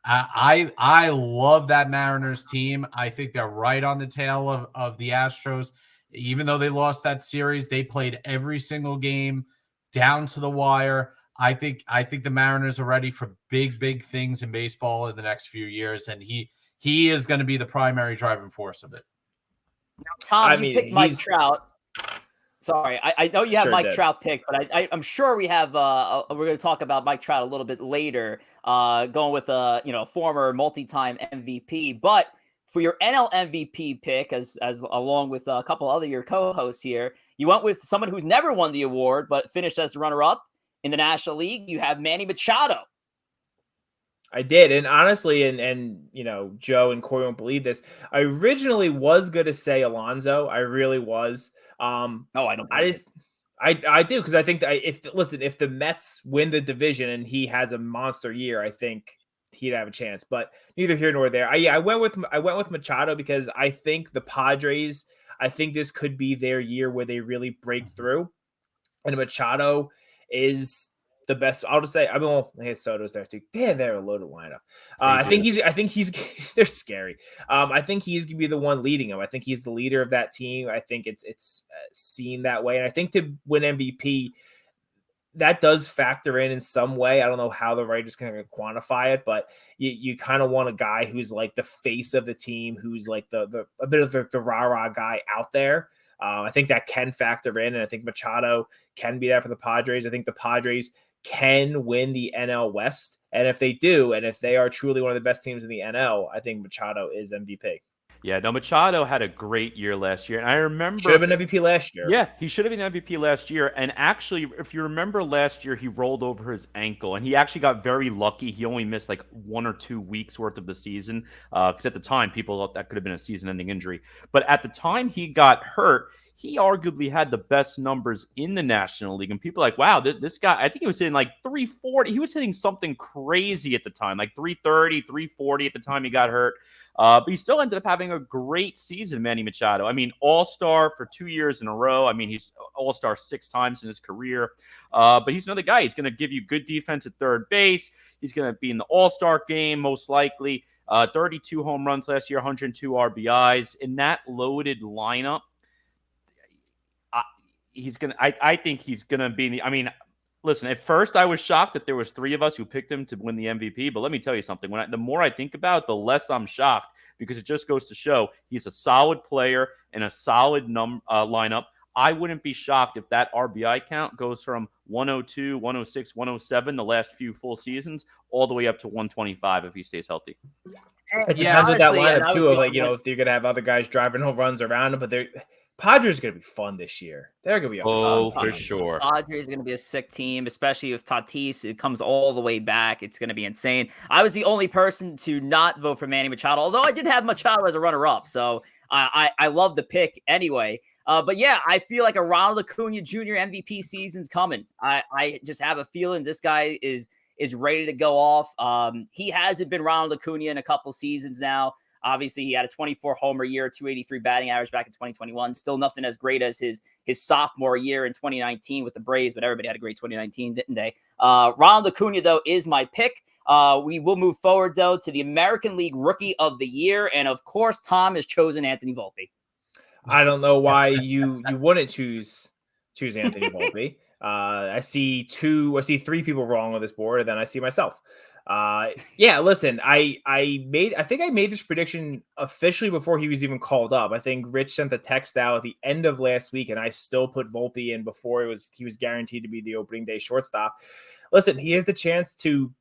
I love that Mariners team. I think they're right on the tail of the Astros. Even though they lost that series, they played every single game down to the wire. I think the Mariners are ready for big things in baseball in the next few years, and he is going to be the primary driving force of it. Now, Tom, you picked Mike Trout. Sorry, I know you have Mike Trout picked, but I'm sure we have. We're going to talk about Mike Trout a little bit later. Going with a former multi-time MVP, but for your NL MVP pick, as along with a couple other your co-hosts here, you went with someone who's never won the award but finished as the runner-up in the National League. You have Manny Machado. I did, and honestly, and Joe and Corey won't believe this. I originally was going to say Alonso. I really was. No, I don't. I do, because I think that if the Mets win the division and he has a monster year, I think he'd have a chance. But neither here nor there. I went with Machado because I think the Padres. I think this could be their year where they really break through, and Machado is the best. I'll just say, Soto's there too. Damn, they're a loaded lineup. I think he's they're scary. I think he's gonna be the one leading them. I think he's the leader of that team. I think it's seen that way, and I think to win MVP, that does factor in some way. I don't know how the writers can quantify it, but you kind of want a guy who's like the face of the team, who's like a bit of the rah-rah guy out there. I think that can factor in, and I think Machado can be that for the Padres. I think the Padres can win the NL West, and if they do, and if they are truly one of the best teams in the NL, I think Machado is MVP. Yeah, no, Machado had a great year last year, and I remember should have been MVP last year. Yeah, he should have been MVP last year, and actually, if you remember last year, he rolled over his ankle, and he actually got very lucky. He only missed like 1 or 2 weeks worth of the season, because at the time, people thought that could have been a season-ending injury. But at the time he got hurt, he arguably had the best numbers in the National League, and people are like, wow, this guy, I think he was hitting like 340. He was hitting something crazy at the time, like 330, 340 at the time he got hurt. But he still ended up having a great season, Manny Machado. I mean, all-star for 2 years in a row. I mean, he's all-star 6 times in his career. But he's another guy. He's going to give you good defense at third base. He's going to be in the all-star game, most likely. 32 home runs last year, 102 RBIs. In that loaded lineup, I think he's going to be listen, at first I was shocked that there was 3 of us who picked him to win the MVP, but let me tell you something. The more I think about it, the less I'm shocked, because it just goes to show he's a solid player and a solid lineup. I wouldn't be shocked if that RBI count goes from 102, 106, 107 the last few full seasons all the way up to 125 if he stays healthy. It depends with that lineup too, of if you're going to have other guys driving home runs around him, but Padres are going to be fun this year. They're going to be a fun for sure. Padres are going to be a sick team, especially if Tatis it comes all the way back. It's going to be insane. I was the only person to not vote for Manny Machado, although I did have Machado as a runner-up, so I love the pick anyway. But yeah, I feel like a Ronald Acuna Jr. MVP season's coming. I just have a feeling this guy is ready to go off. He hasn't been Ronald Acuna in a couple seasons now. Obviously, he had a 24 homer year, 283 batting average back in 2021. Still nothing as great as his sophomore year in 2019 with the Braves, but everybody had a great 2019, didn't they? Ronald Acuna, though, is my pick. We will move forward, though, to the American League Rookie of the Year. And, of course, Tom has chosen Anthony Volpe. I don't know why you wouldn't choose Anthony Volpe. I see 3 people wrong on this board, and then I see myself. Listen, I think I made this prediction officially before he was even called up. I think Rich sent the text out at the end of last week, and I still put Volpe in before he was guaranteed to be the opening day shortstop. Listen, he has the chance to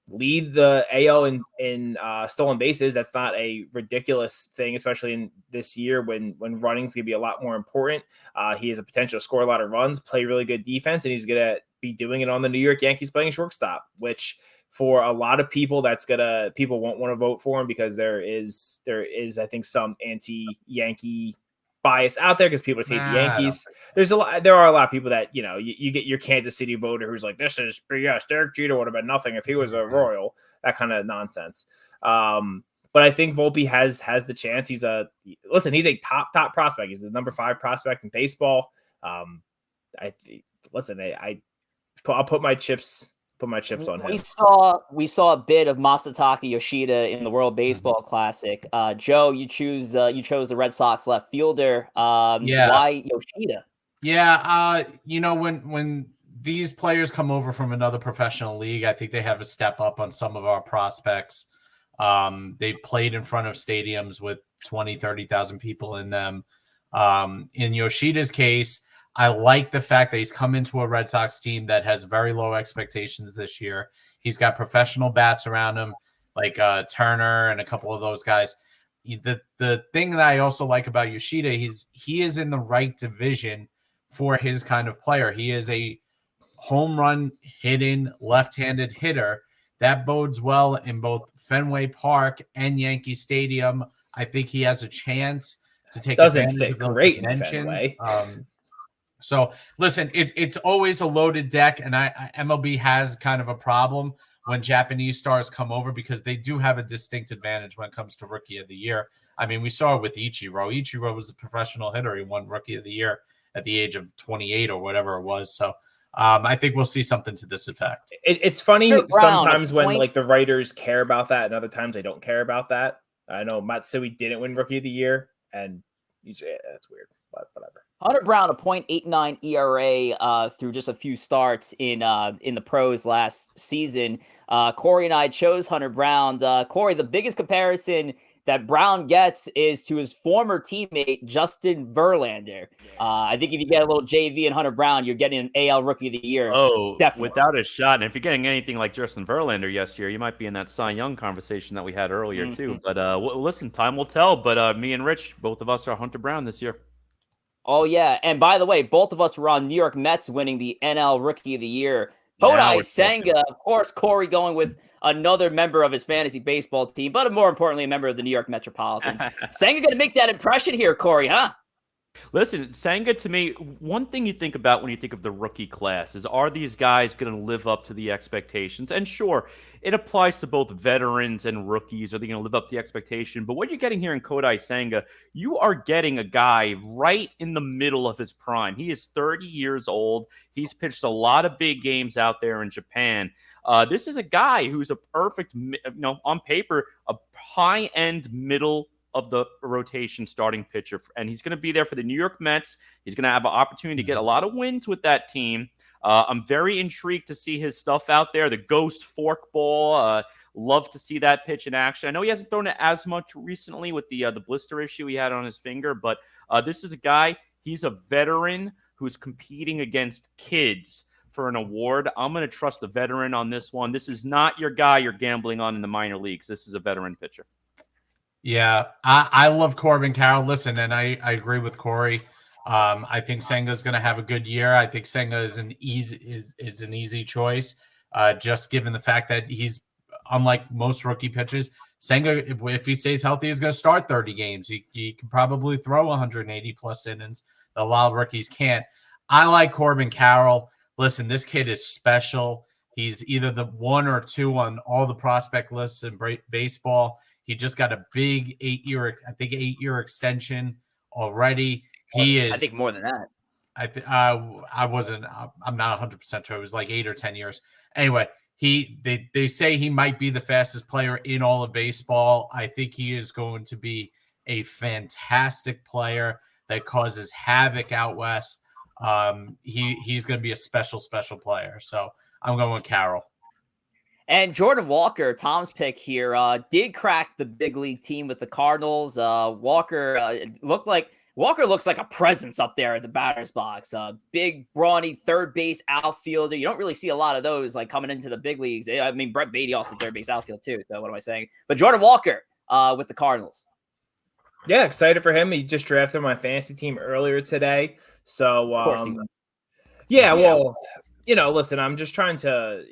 lead the AL in stolen bases. That's not a ridiculous thing, especially in this year when running's going to be a lot more important. He has a potential to score a lot of runs, play really good defense, and he's going to be doing it on the New York Yankees playing shortstop, which for a lot of people, people won't want to vote for him because there is I think some anti-Yankee bias out there because people just hate the Yankees. There are a lot of people that you get your Kansas City voter who's like, this is BS. Derek Jeter would have been nothing if he was a Royal. That kind of nonsense. But I think Volpe has the chance. He's a top prospect. He's the number 5 prospect in baseball. listen, I'll put my chips on him. We saw a bit of Masataka Yoshida in the World Baseball Classic. Joe, you chose the Red Sox left fielder. Why Yoshida? Yeah, when these players come over from another professional league, I think they have a step up on some of our prospects. They've played in front of stadiums with 20, 30,000 people in them. In Yoshida's case, I like the fact that he's come into a Red Sox team that has very low expectations this year. He's got professional bats around him, like Turner and a couple of those guys. The thing that I also like about Yoshida, he is in the right division for his kind of player. He is a home run hitting left-handed hitter. That bodes well in both Fenway Park and Yankee Stadium. I think he has a chance to take advantage of those dimensions. So listen, it's always a loaded deck, and MLB has kind of a problem when Japanese stars come over because they do have a distinct advantage when it comes to Rookie of the Year. I mean, we saw it with Ichiro. Ichiro was a professional hitter. He won Rookie of the Year at the age of 28 or whatever it was. So I think we'll see something to this effect. It's funny sometimes when like the writers care about that, and other times they don't care about that. I know Matsui didn't win Rookie of the Year, and that's weird, but whatever. Hunter Brown, a .89 ERA through just a few starts in the pros last season. Corey and I chose Hunter Brown. Corey, the biggest comparison that Brown gets is to his former teammate, Justin Verlander. I think if you get a little JV and Hunter Brown, you're getting an AL Rookie of the Year. Oh, definitely. Without a shot. And if you're getting anything like Justin Verlander yesterday, you might be in that Cy Young conversation that we had earlier, too. But listen, time will tell. But me and Rich, both of us are Hunter Brown this year. Oh, yeah. And by the way, both of us were on New York Mets winning the NL Rookie of the Year. Kodai Senga, of course, Corey going with another member of his fantasy baseball team, but more importantly, a member of the New York Metropolitans. Senga going to make that impression here, Corey, huh? Listen, Senga, to me, one thing you think about when you think of the rookie class is, are these guys going to live up to the expectations? And sure, it applies to both veterans and rookies. Are they going to live up to the expectation? But what you're getting here in Kodai Senga, you are getting a guy right in the middle of his prime. He is 30 years old. He's pitched a lot of big games out there in Japan. This is a guy who's a perfect, on paper, a high-end middle of the rotation starting pitcher, and he's going to be there for the New York Mets. He's going to have an opportunity to get a lot of wins with that team. I'm very intrigued to see his stuff out there. The ghost fork ball, love to see that pitch in action. I know he hasn't thrown it as much recently with the blister issue he had on his finger, but this is a guy, he's a veteran who's competing against kids for an award. I'm going to trust the veteran on this one. This is not your guy you're gambling on in the minor leagues. This is a veteran pitcher. Yeah, I love Corbin Carroll. Listen, and I agree with Corey. I think Senga's going to have a good year. I think Senga is an easy choice, just given the fact that he's, unlike most rookie pitchers, Senga, if he stays healthy, is going to start 30 games. He can probably throw 180 plus innings. A lot of rookies can't. I like Corbin Carroll. Listen, this kid is special. He's either the 1 or 2 on all the prospect lists in baseball. He just got a big 8-year extension already. He is. I think more than that. I'm not 100% sure. It was like 8 or 10 years. Anyway, they say he might be the fastest player in all of baseball. I think he is going to be a fantastic player that causes havoc out west. He's going to be a special player. So I'm going with Carroll. And Jordan Walker, Tom's pick here, did crack the big league team with the Cardinals. Walker looks like a presence up there at the batter's box. Big, brawny third base outfielder. You don't really see a lot of those like coming into the big leagues. I mean, Brett Beatty also third base outfield too. So what am I saying? But Jordan Walker with the Cardinals. Yeah, excited for him. He just drafted my fantasy team earlier today. So of course he was. Yeah, well, listen, I'm just trying to,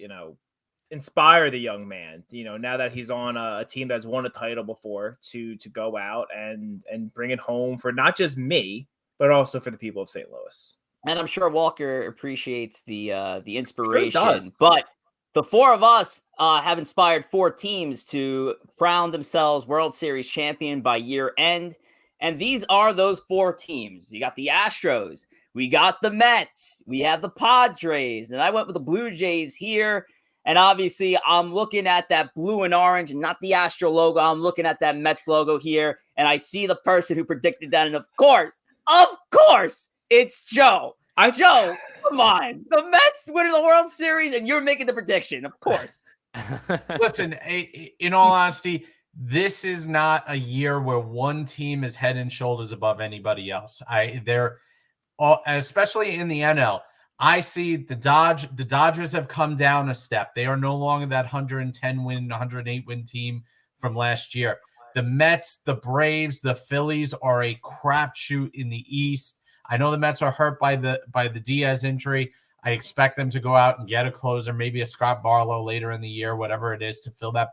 inspire the young man, now that he's on a team that's won a title before, to go out and bring it home for not just me, but also for the people of St. Louis. And I'm sure Walker appreciates the inspiration. Sure does. But the 4 of us have inspired 4 teams to crown themselves World Series champion by year end. And these are those 4 teams. You got the Astros We got the Mets. We have the Padres. And I went with the Blue Jays here. And obviously, I'm looking at that blue and orange and not the Astro logo. I'm looking at that Mets logo here. And I see the person who predicted that. And of course, it's Joe. Joe, come on. The Mets win the World Series and you're making the prediction. Of course. Listen, in all honesty, this is not a year where one team is head and shoulders above anybody else. They're especially in the NL. I see the Dodgers have come down a step. They are no longer that 110 win, 108 win team from last year. The Mets, the Braves, the Phillies are a crapshoot in the East. I know the Mets are hurt by the Diaz injury. I expect them to go out and get a closer, maybe a Scott Barlow later in the year, whatever it is, to fill that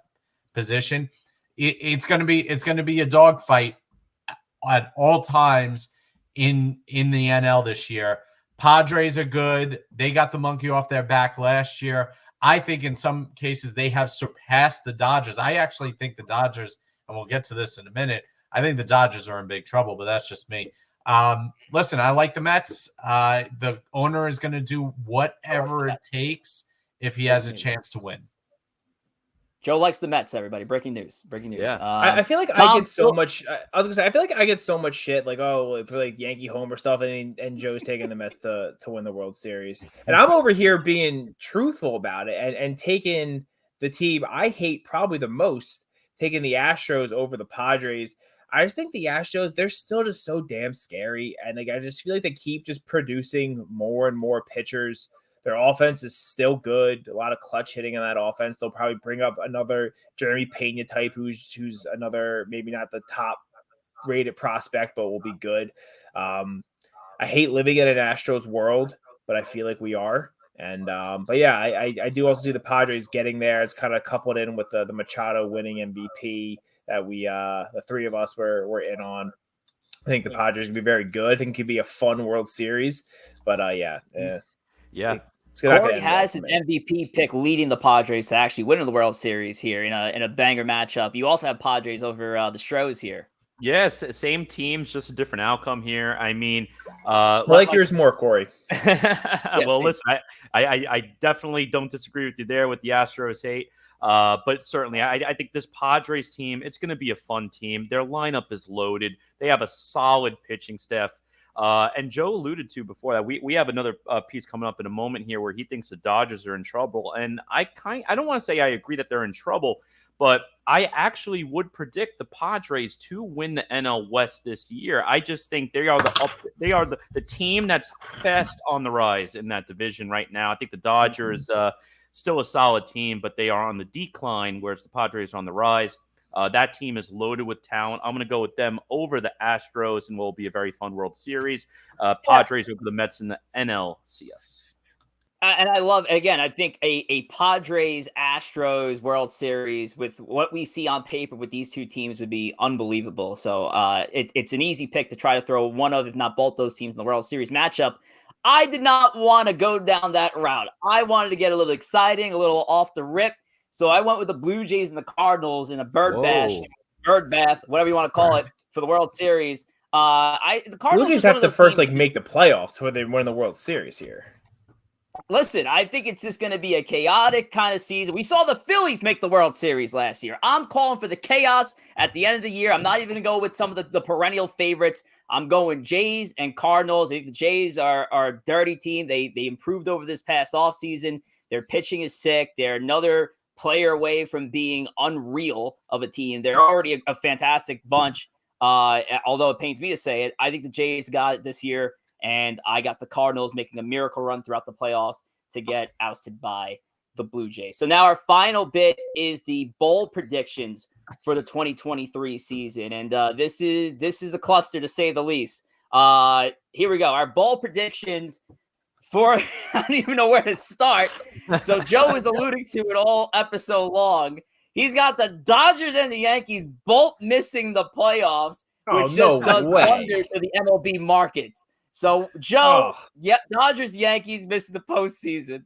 position. It's going to be a dogfight at all times in the NL this year. Padres are good. They got the monkey off their back last year. I think in some cases they have surpassed the Dodgers. I actually think the Dodgers, and we'll get to this in a minute, I think the Dodgers are in big trouble, but that's just me. Listen, I like the Mets. The owner is going to do whatever it takes if he has a chance to win. Joe likes the Mets, everybody. Breaking news. Yeah. I feel like I get so much. I was gonna say I feel like I get so much shit, like for like Yankee Homer stuff, and Joe's taking the Mets to win the World Series, and I'm over here being truthful about it and taking the team I hate probably the most, taking the Astros over the Padres. I just think the Astros, they're still just so damn scary, and like I just feel like they keep just producing more and more pitchers. Their offense is still good. A lot of clutch hitting in that offense. They'll probably bring up another Jeremy Pena type, who's another, maybe not the top rated prospect, but will be good. I hate living in an Astros world, but I feel like we are. And but yeah, I do also see the Padres getting there. It's kind of coupled in with the Machado winning MVP that we the three of us were in on. I think the Padres can be very good. I think it could be a fun World Series. But yeah. Corey has his MVP pick leading the Padres to actually winning the World Series here in a banger matchup. You also have Padres over the Stros here. Yes, same teams, just a different outcome here. I mean, I like yours more, Corey. Well, listen, I definitely don't disagree with you there with the Astros hate. But certainly, I think this Padres team, it's going to be a fun team. Their lineup is loaded. They have a solid pitching staff. And Joe alluded to before that we have another piece coming up in a moment here where he thinks the Dodgers are in trouble. And I don't want to say I agree that they're in trouble, but I actually would predict the Padres to win the NL West this year. I just think they are the team that's fast on the rise in that division right now. I think the Dodgers still a solid team, but they are on the decline, whereas the Padres are on the rise. That team is loaded with talent. I'm going to go with them over the Astros, and will be a very fun World Series. Padres over the Mets in the NLCS. And I love, again, I think a Padres-Astros World Series with what we see on paper with these two teams would be unbelievable. So it's an easy pick to try to throw one of, if not both those teams in the World Series matchup. I did not want to go down that route. I wanted to get a little exciting, a little off the rip. So I went with the Blue Jays and the Cardinals in a bird bath, whatever you want to call it, for the World Series. The Cardinals Blue Jays have to first make the playoffs where they win the World Series here. Listen, I think it's just going to be a chaotic kind of season. We saw the Phillies make the World Series last year. I'm calling for the chaos at the end of the year. I'm not even going to go with some of the perennial favorites. I'm going Jays and Cardinals. I think the Jays are a dirty team. They improved over this past offseason. Their pitching is sick. They're another player away from being unreal of a team. They're already a fantastic bunch. Although it pains me to say it, I think the Jays got it this year. And I got the Cardinals making a miracle run throughout the playoffs to get ousted by the Blue Jays. So now our final bit is the bold predictions for the 2023 season. And this is a cluster to say the least. Here we go. Our bold predictions for, I don't even know where to start. So Joe is alluding to it all episode long. He's got the Dodgers and the Yankees both missing the playoffs, which does wonders for the MLB market. So, Joe, Dodgers, Yankees missing the postseason.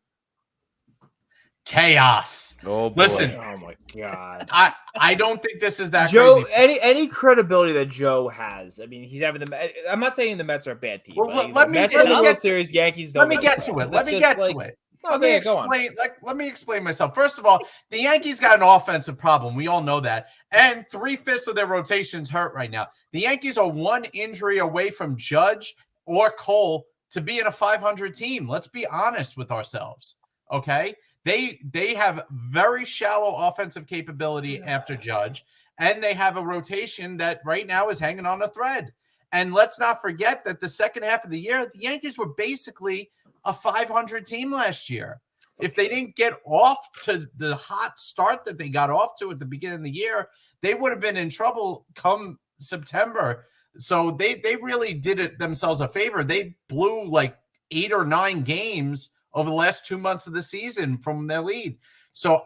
chaos. Oh boy. Listen, Oh my god. I don't think this is that Joe, crazy. any credibility that Joe has, I mean, he's having I'm not saying the Mets are a bad team. Well, But let the me Mets let in the me World get Series, Yankees let don't me make get the to playoffs. it. Let That's me just get like, to it. okay, Let me go on. explain. Let me explain myself. First of all, the Yankees got an offensive problem. We all know that, and 3/5 of their rotation's hurt right now. The Yankees are one injury away from Judge or Cole to be in a 500 team. Let's be honest with ourselves. Okay, they have very shallow offensive capability after Judge, and they have a rotation that right now is hanging on a thread. And let's not forget that the second half of the year, the Yankees were basically a 500 team last year. If they didn't get off to the hot start that they got off to at the beginning of the year, they would have been in trouble come September. So they really did it themselves a favor. They blew like 8 or 9 games over the last 2 months of the season from their lead. So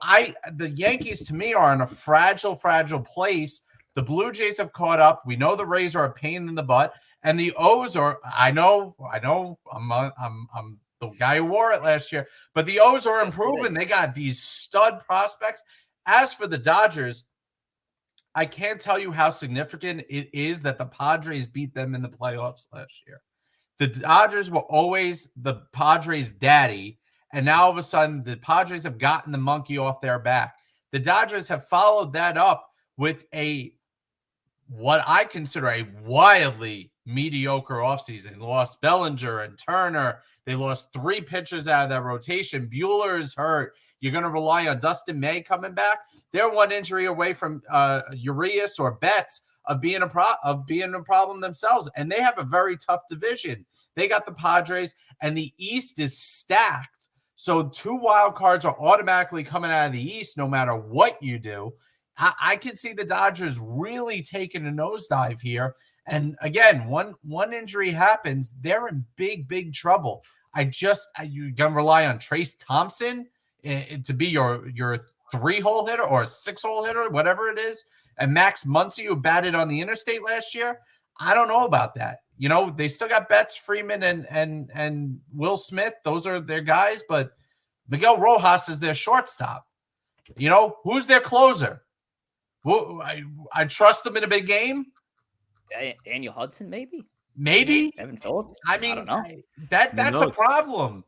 the Yankees to me are in a fragile place. The Blue Jays have caught up. We know the Rays are a pain in the butt, and the O's are. I know. I'm the guy who wore it last year, but the O's are improving. They got these stud prospects. As for the Dodgers, I can't tell you how significant it is that the Padres beat them in the playoffs last year. The Dodgers were always the Padres' daddy, and now all of a sudden the Padres have gotten the monkey off their back. The Dodgers have followed that up with what I consider a wildly mediocre offseason. They lost Bellinger and Turner. They lost 3 pitchers out of that rotation. Buehler is hurt. You're going to rely on Dustin May coming back. They're one injury away from Urias or Betts of being a problem themselves, and they have a very tough division. They got the Padres, and the East is stacked. So 2 wild cards are automatically coming out of the East, no matter what you do. I can see the Dodgers really taking a nosedive here. And again, one injury happens, they're in big trouble. You gonna rely on Trace Thompson to be your 3-hole hitter or a 6-hole hitter, whatever it is, and Max Muncy, who batted on the interstate last year. I don't know about that. You know, they still got Betts, Freeman, and Will Smith. Those are their guys, but Miguel Rojas is their shortstop. You know, who's their closer? Well, I trust them in a big game. Daniel Hudson, maybe. Evan Phillips. I mean, I don't know. That's a problem.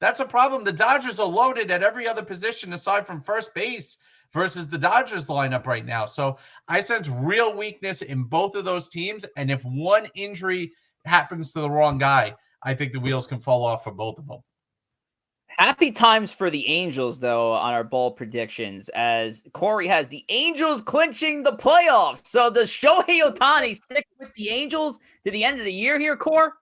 That's a problem. The Dodgers are loaded at every other position aside from first base versus the Dodgers lineup right now. So I sense real weakness in both of those teams. And if one injury happens to the wrong guy, I think the wheels can fall off for both of them. Happy times for the Angels, though, on our bold predictions, as Corey has the Angels clinching the playoffs. So does Shohei Ohtani stick with the Angels to the end of the year here, Cor?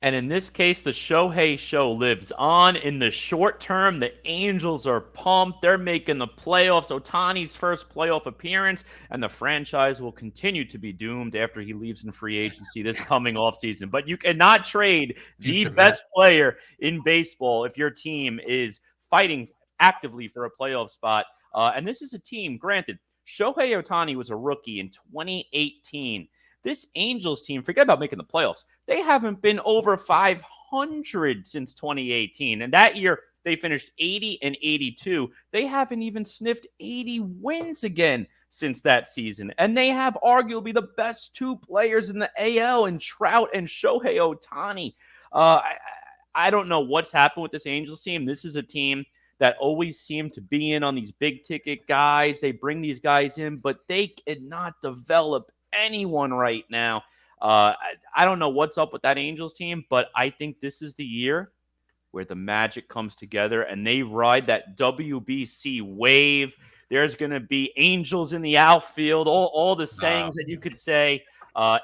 And in this case, the Shohei show lives on. In the short term, the Angels are pumped. They're making the playoffs. Ohtani's first playoff appearance, and the franchise will continue to be doomed after he leaves in free agency this coming offseason. But you cannot trade the best player in baseball if your team is fighting actively for a playoff spot. And this is a team, granted, Shohei Ohtani was a rookie in 2018. This Angels team, forget about making the playoffs. They haven't been over 500 since 2018. And that year, they finished 80-82. They haven't even sniffed 80 wins again since that season. And they have arguably the best 2 players in the AL in Trout and Shohei Ohtani. I don't know what's happened with this Angels team. This is a team that always seem to be in on these big ticket guys. They bring these guys in, but they cannot develop anyone right now. I don't know what's up with that Angels team, but I think this is the year where the magic comes together and they ride that WBC wave. There's going to be Angels in the outfield, all the sayings that you could say.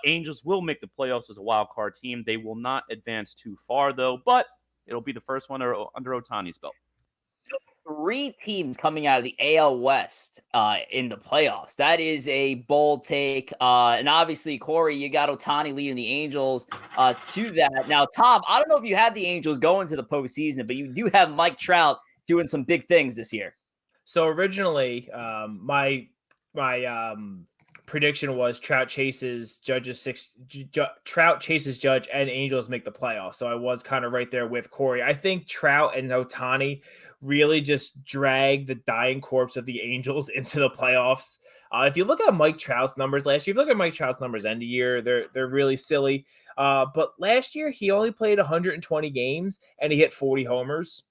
Angels will make the playoffs as a wild card team. They will not advance too far, though, but it'll be the first one under Ohtani's belt. 3 teams coming out of the AL West in the playoffs. That is a bold take. And obviously, Corey, you got Ohtani leading the Angels to that. Now, Tom, I don't know if you had the Angels going to the postseason, but you do have Mike Trout doing some big things this year. So originally, my prediction was Trout chases Judge, and Angels make the playoffs. So I was kind of right there with Corey. I think Trout and Ohtani really just drag the dying corpse of the Angels into the playoffs. If you look at Mike Trout's numbers last year, if you look at Mike Trout's numbers end of year, they're really silly. But last year he only played 120 games and he hit 40 homers.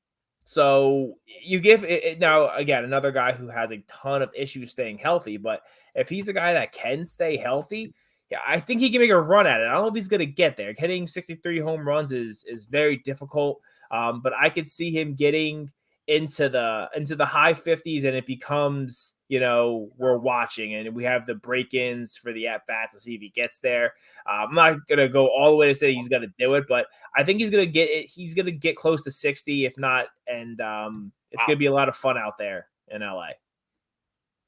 So you give it now again, another guy who has a ton of issues staying healthy, but if he's a guy that can stay healthy, yeah, I think he can make a run at it. I don't know if he's going to get there. Hitting 63 home runs is very difficult, but I could see him getting into the high 50s, and it becomes, we're watching and we have the break-ins for the at-bat to see if he gets there. I'm not going to go all the way to say he's going to do it, but I think he's going to get it. He's going to get close to 60, if not, and it's going to be a lot of fun out there in LA.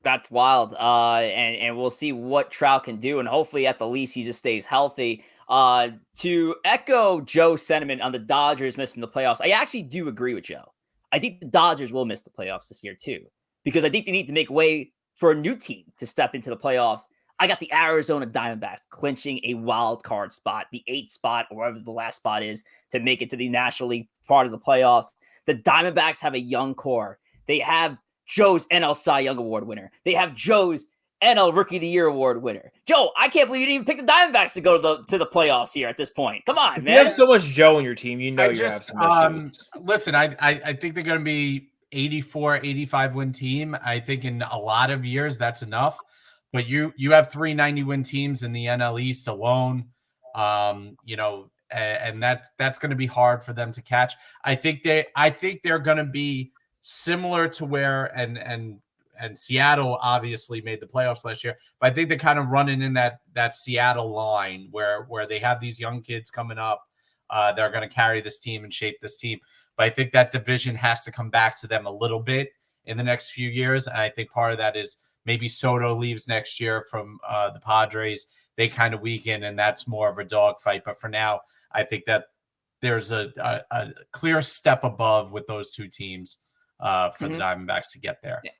That's wild. And we'll see what Trout can do. And hopefully at the least he just stays healthy. To echo Joe's sentiment on the Dodgers missing the playoffs, I actually do agree with Joe. I think the Dodgers will miss the playoffs this year too, because I think they need to make way for a new team to step into the playoffs. I got the Arizona Diamondbacks clinching a wild card spot, the 8th spot, or whatever the last spot is, to make it to the National League part of the playoffs. The Diamondbacks have a young core. They have Joe's NL Cy Young Award winner. They have Joe's NL Rookie of the Year Award winner. Joe, I can't believe you didn't even pick the Diamondbacks to go to the playoffs here at this point. Come on, man. You have so much Joe in your team, you have some issues. Listen, I think they're going to be 84, 85 win team. I think in a lot of years that's enough. But you have 3 90 win teams in the NL East alone. And that's going to be hard for them to catch. I think they're going to be similar to where and Seattle obviously made the playoffs last year, but I think they're kind of running in that Seattle line where they have these young kids coming up. They're going to carry this team and shape this team. But I think that division has to come back to them a little bit in the next few years. And I think part of that is maybe Soto leaves next year from the Padres. They kind of weaken, and that's more of a dogfight. But for now, I think that there's a clear step above with those two teams for the Diamondbacks to get there. Yeah.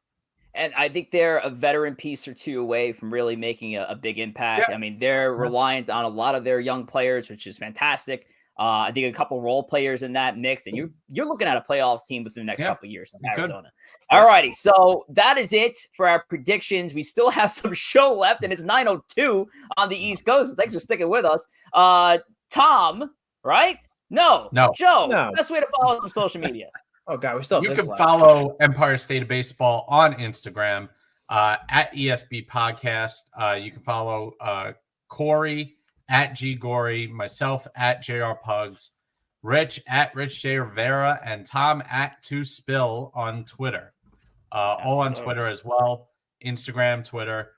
And I think they're a veteran piece or two away from really making a big impact. Yeah. I mean, they're reliant on a lot of their young players, which is fantastic. I think a couple role players in that mix, and you're looking at a playoffs team within the next couple of years in Arizona. All righty, so that is it for our predictions. We still have some show left, and it's 9:02 on the East Coast. So thanks for sticking with us. Tom, right? No. Joe, no. Best way to follow us on social media. Oh God, we still have can follow Empire State of Baseball on Instagram at ESB Podcast. You can follow Corey at G Gory, myself at JR Pugs, Rich at Rich J Rivera, and Tom at 2Spill on Twitter. All on Twitter as well. Instagram, Twitter.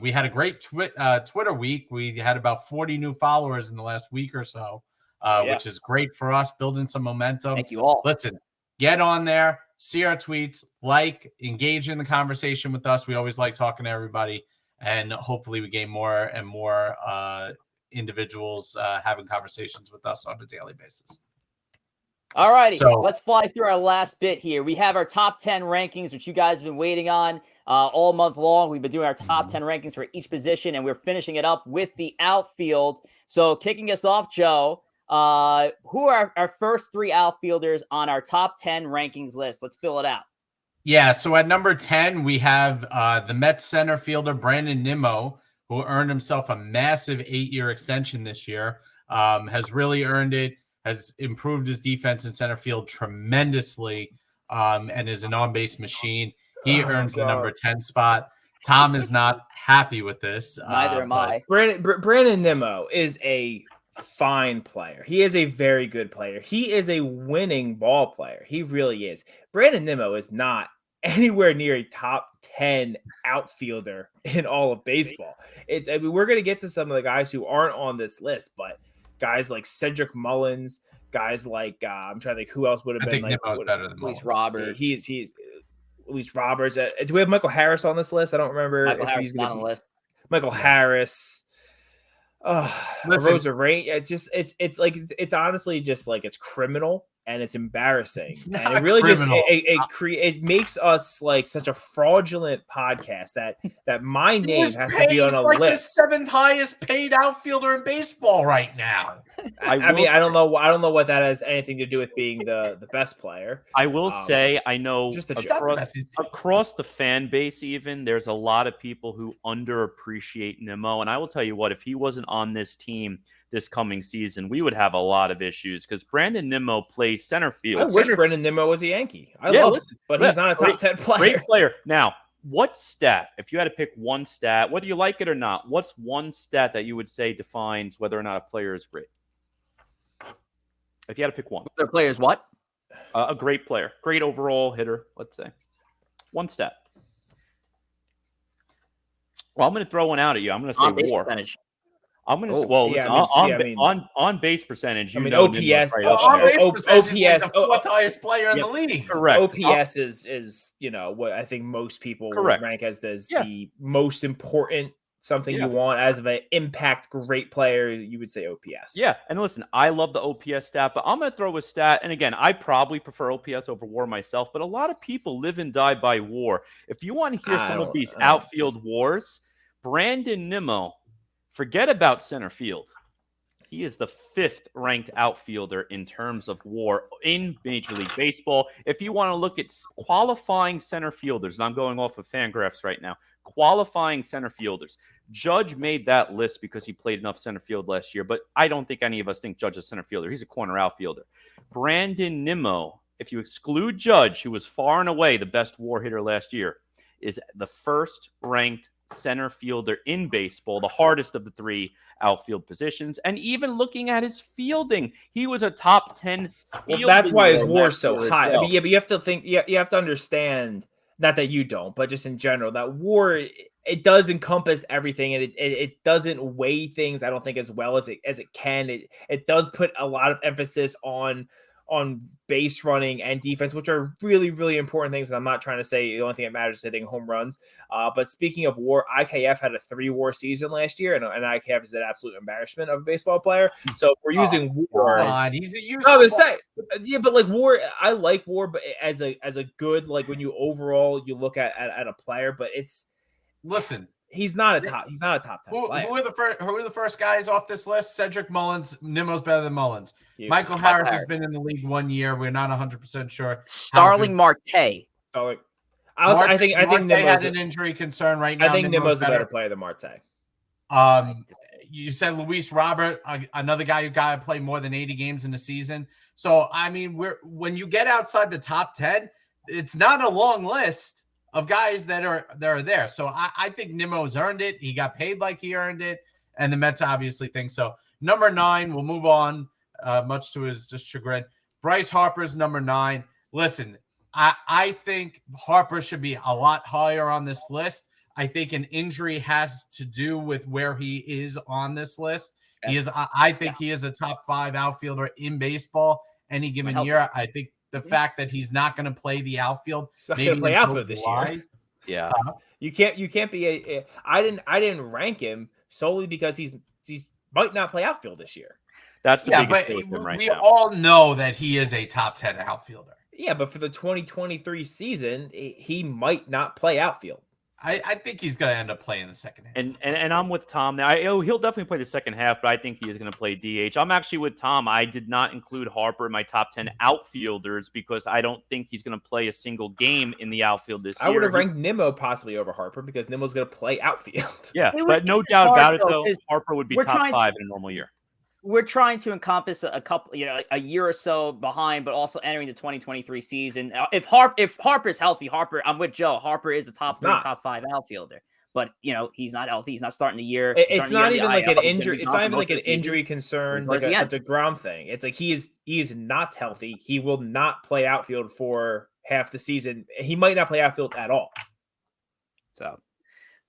We had a great Twitter week. We had about 40 new followers in the last week or so, which is great for us, building some momentum. Thank you all. Listen, get on there, see our tweets, engage in the conversation with us. We always like talking to everybody, and hopefully we gain more and more individuals having conversations with us on a daily basis. All righty, so let's fly through our last bit here. We have our top 10 rankings, which you guys have been waiting on all month long. We've been doing our top 10 rankings for each position, and we're finishing it up with the outfield. So kicking us off, Joe, who are our first 3 outfielders on our top 10 rankings list? Let's fill it out. Yeah, so at number 10, we have the Mets center fielder Brandon Nimmo, who earned himself a massive 8-year extension this year, has really earned it, has improved his defense in center field tremendously, and is an on-base machine. He earns the number 10 spot. Tom is not happy with this. Neither am I. Brandon Nimmo is a fine player. He is a very good player. He is a winning ball player. He really is. Brandon Nimmo is not anywhere near a top 10 outfielder in all of baseball. We're going to get to some of the guys who aren't on this list, but guys like Cedric Mullins, guys like I'm trying to think who else would have been. I think Nimmo's better than Luis Roberts. He's Luis Roberts. Do we have Michael Harris on this list? I don't remember. Michael Harris is not on the list. Michael Harris. Rosa Rain. It's honestly just like it's criminal and it's embarrassing. It's And not it really just criminal. it makes us like such a fraudulent podcast that my He name was has paid to be on a like list. the 7th highest paid outfielder in baseball right now. I mean, I don't know what that has anything to do with being the best player. I will say, I know just a He's not the across, best. He's across the fan base, even there's a lot of people who underappreciate Nimmo. And I will tell you what, if he wasn't on this team this coming season, we would have a lot of issues because Brandon Nimmo plays center field. I wish Brendan Nimmo was a Yankee. I love him, but he's not a top 10 player. Great player. Now, what stat, if you had to pick one stat, whether you like it or not, what's one stat that you would say defines whether or not a player is great? If you had to pick one. Their players what? A great player. Great overall hitter, let's say. One stat. Well, I'm going to throw one out at you. I'm going to say On-base WAR. percentage. I'm going to Oh, well, yeah, listen, I mean, on base percentage. You I mean, know OPS. Nimmo's right well, up on there. base percentage is like the OPS, 4th highest player in Yep. the league. Correct. OPS is what I think most people Correct. would rank as Yeah. the most important something Yeah. you want as of an impact great player. You would say OPS. Yeah, and listen, I love the OPS stat, but I'm going to throw a stat. And again, I probably prefer OPS over WAR myself, but a lot of people live and die by WAR. If you want to hear some of these outfield wars, Brandon Nimmo, forget about center field. He is the 5th ranked outfielder in terms of WAR in Major League Baseball. If you want to look at qualifying center fielders, and I'm going off of Fangraphs right now, qualifying center fielders. Judge made that list because he played enough center field last year, but I don't think any of us think Judge is a center fielder. He's a corner outfielder. Brandon Nimmo, if you exclude Judge, who was far and away the best WAR hitter last year, is the 1st ranked center fielder in baseball, the hardest of the 3 outfield positions. And even looking at his fielding, he was a top 10 Well, that's why his WAR is last so year as high. well. I mean, yeah, but you have to think. Yeah, you have to understand. Not that you don't, but just in general, that WAR it does encompass everything, and it doesn't weigh things. I don't think as well as it can. It does put a lot of emphasis on base running and defense, which are really, really important things. And I'm not trying to say the only thing that matters is hitting home runs. But speaking of WAR, IKF had a 3 WAR season last year, and IKF is an absolute embarrassment of a baseball player. So if we're using WAR. God, he's a useful. No, yeah, but like WAR, I like WAR, but as a good, like when you overall you look at a player, but Listen, he's not a top 10 player. Who are the first guys off this list? Cedric Mullins. Nimmo's better than Mullins. Dude, Michael Harris has been in the league 1 year. We're not 100% sure. Starling Marte. So like, I think Marte Nimmo's had an injury concern right now. I think Nimmo's a better player than Marte. You said Luis Robert, another guy who got to play more than 80 games in a season. So I mean, when you get outside the top 10, it's not a long list of guys that are there. So I think Nimmo's earned it. He got paid like he earned it, and the Mets obviously think so. Number 9, we'll move on, much to his just chagrin. Bryce Harper's number 9. Listen, I think Harper should be a lot higher on this list. I think an injury has to do with where he is on this list. He is. I think he is a top 5 outfielder in baseball any given year. I think the fact that he's not going to play the outfield, he's not going to play outfield this year. Yeah, you can't be I didn't rank him solely because he's might not play outfield this year. That's the biggest thing with him right now. We all know that he is a top 10 outfielder. Yeah, but for the 2023 season, he might not play outfield. I think he's going to end up playing the second half. And I'm with Tom now. He'll definitely play the second half, but I think he is going to play DH. I'm actually with Tom. I did not include Harper in my top 10 outfielders because I don't think he's going to play a single game in the outfield this year. I would have ranked Nimmo possibly over Harper because Nimmo's going to play outfield. Yeah, but no doubt about it, though, Harper would be top 5 in a normal year. We're trying to encompass a couple, a year or so behind, but also entering the 2023 season. If Harper's healthy, I'm with Joe. Harper is a top 3, top 5 outfielder, but he's not healthy. He's not starting the year. It's not even like an injury. It's not even like an injury concern, like a DeGrom thing. It's like he is not healthy. He will not play outfield for half the season. He might not play outfield at all. So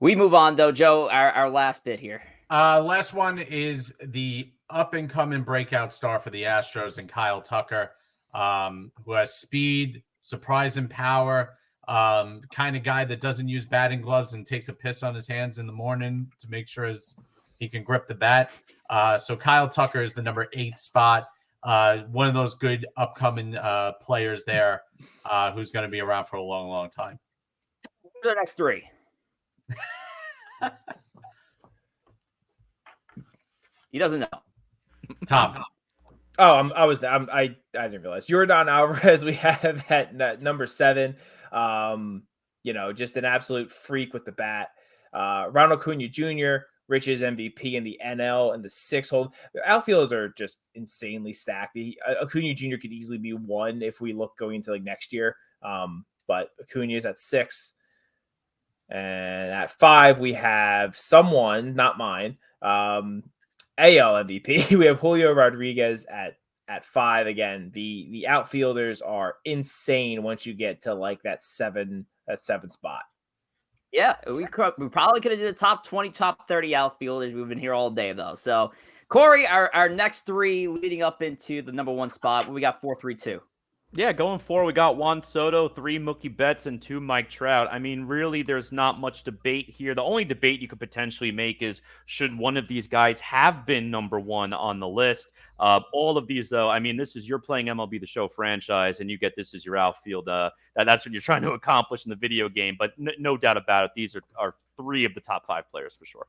we move on though, Joe. Our last bit here. Last one is the up-and-coming breakout star for the Astros and Kyle Tucker, who has speed, surprising power, kind of guy that doesn't use batting gloves and takes a piss on his hands in the morning to make sure he can grip the bat. So Kyle Tucker is the number 8 spot. one of those good upcoming players there who's going to be around for a long, long time. Who's our next three? He doesn't know. Tom. Oh, I didn't realize Yordan Alvarez we have at number 7. Just an absolute freak with the bat. Ronald Acuna Jr., Rich's MVP in the NL and the 6-hole. The outfielders are just insanely stacked. Acuna Jr. could easily be 1 if we look going into like next year. But Acuna is at 6. And at 5, we have someone, not mine, AL MVP. We have Julio Rodriguez at 5 again. The outfielders are insane once you get to like that 7 spot. Yeah, we probably could have did the top 20, top 30 outfielders. We've been here all day though. So Corey, our next 3 leading up into the number 1 spot. We got 4, 3, 2. Yeah, going forward, we got Juan Soto, 3 Mookie Betts, and 2 Mike Trout. I mean, really, there's not much debate here. The only debate you could potentially make is should one of these guys have been number 1 on the list. All of these, though, I mean, this is you're playing MLB The Show franchise, and you get this as your outfield. That's what you're trying to accomplish in the video game. But no doubt about it, these are 3 of the top 5 players for sure.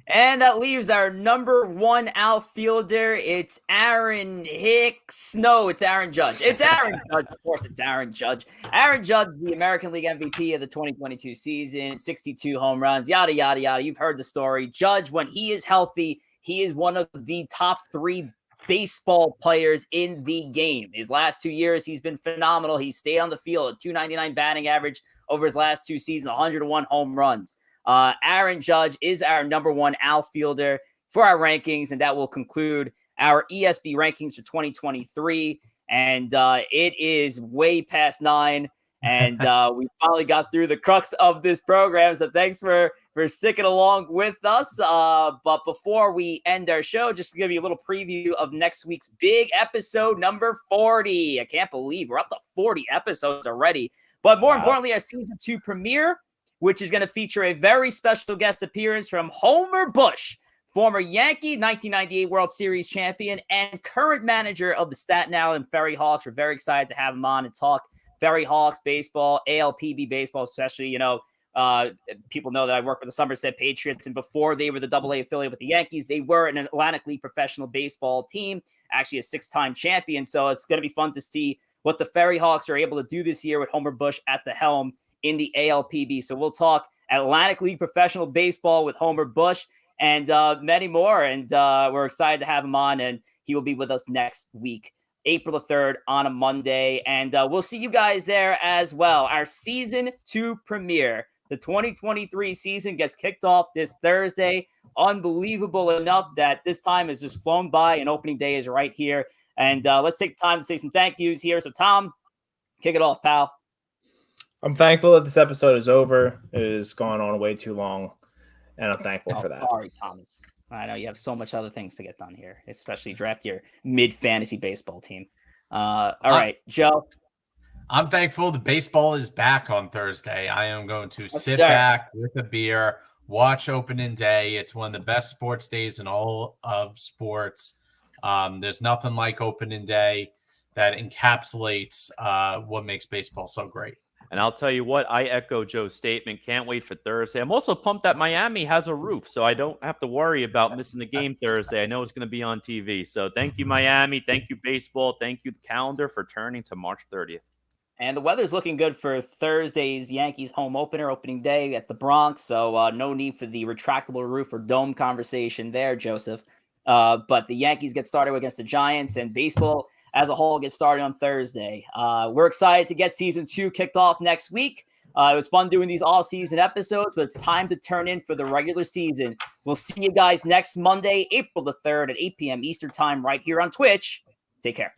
And that leaves our number 1 outfielder. It's Aaron Hicks. No, it's Aaron Judge. It's Aaron Judge. Of course, it's Aaron Judge. Aaron Judge, the American League MVP of the 2022 season, 62 home runs, yada, yada, yada. You've heard the story. Judge, when he is healthy, he is one of the top 3 baseball players in the game. His last 2 years, he's been phenomenal. He stayed on the field at 299 batting average over his last 2 seasons, 101 home runs. Aaron Judge is our number 1 outfielder for our rankings, and that will conclude our ESB rankings for 2023. And it is way past 9, and we finally got through the crux of this program. So thanks for sticking along with us. But before we end our show, just to give you a little preview of next week's big episode, number 40. I can't believe we're up to 40 episodes already. But more importantly, our season 2 premiere, which is going to feature a very special guest appearance from Homer Bush, former Yankee, 1998 World Series champion, and current manager of the Staten Island Ferry Hawks. We're very excited to have him on and talk Ferry Hawks baseball, ALPB baseball, especially, people know that I work with the Somerset Patriots, and before they were the AA affiliate with the Yankees, they were an Atlantic League professional baseball team, actually a 6-time champion. So it's going to be fun to see what the Ferry Hawks are able to do this year with Homer Bush at the helm in the ALPB. So we'll talk Atlantic League professional baseball with Homer Bush and many more. And we're excited to have him on, and he will be with us next week, April the 3rd on a Monday. And we'll see you guys there as well. Our season 2 premiere, the 2023 season gets kicked off this Thursday. Unbelievable enough that this time has just flown by and opening day is right here. And let's take time to say some thank yous here. So Tom, kick it off, pal. I'm thankful that this episode is over. It has gone on way too long, and I'm thankful for that. Sorry, Thomas. I know you have so much other things to get done here, especially draft your mid-fantasy baseball team. All right, Joe. I'm thankful the baseball is back on Thursday. I am going to sit back with a beer, watch opening day. It's one of the best sports days in all of sports. There's nothing like opening day that encapsulates what makes baseball so great. And I'll tell you what, I echo Joe's statement. Can't wait for Thursday. I'm also pumped that Miami has a roof, so I don't have to worry about missing the game Thursday. I know it's going to be on TV. So thank you, Miami. Thank you, baseball. Thank you, calendar, for turning to March 30th. And the weather's looking good for Thursday's Yankees home opening day at the Bronx. So no need for the retractable roof or dome conversation there, Joseph. But the Yankees get started against the Giants, and baseball as a whole gets started on Thursday. We're excited to get season 2 kicked off next week. It was fun doing these all-season episodes, but it's time to turn in for the regular season. We'll see you guys next Monday, April the 3rd at 8 p.m. Eastern Time right here on Twitch. Take care.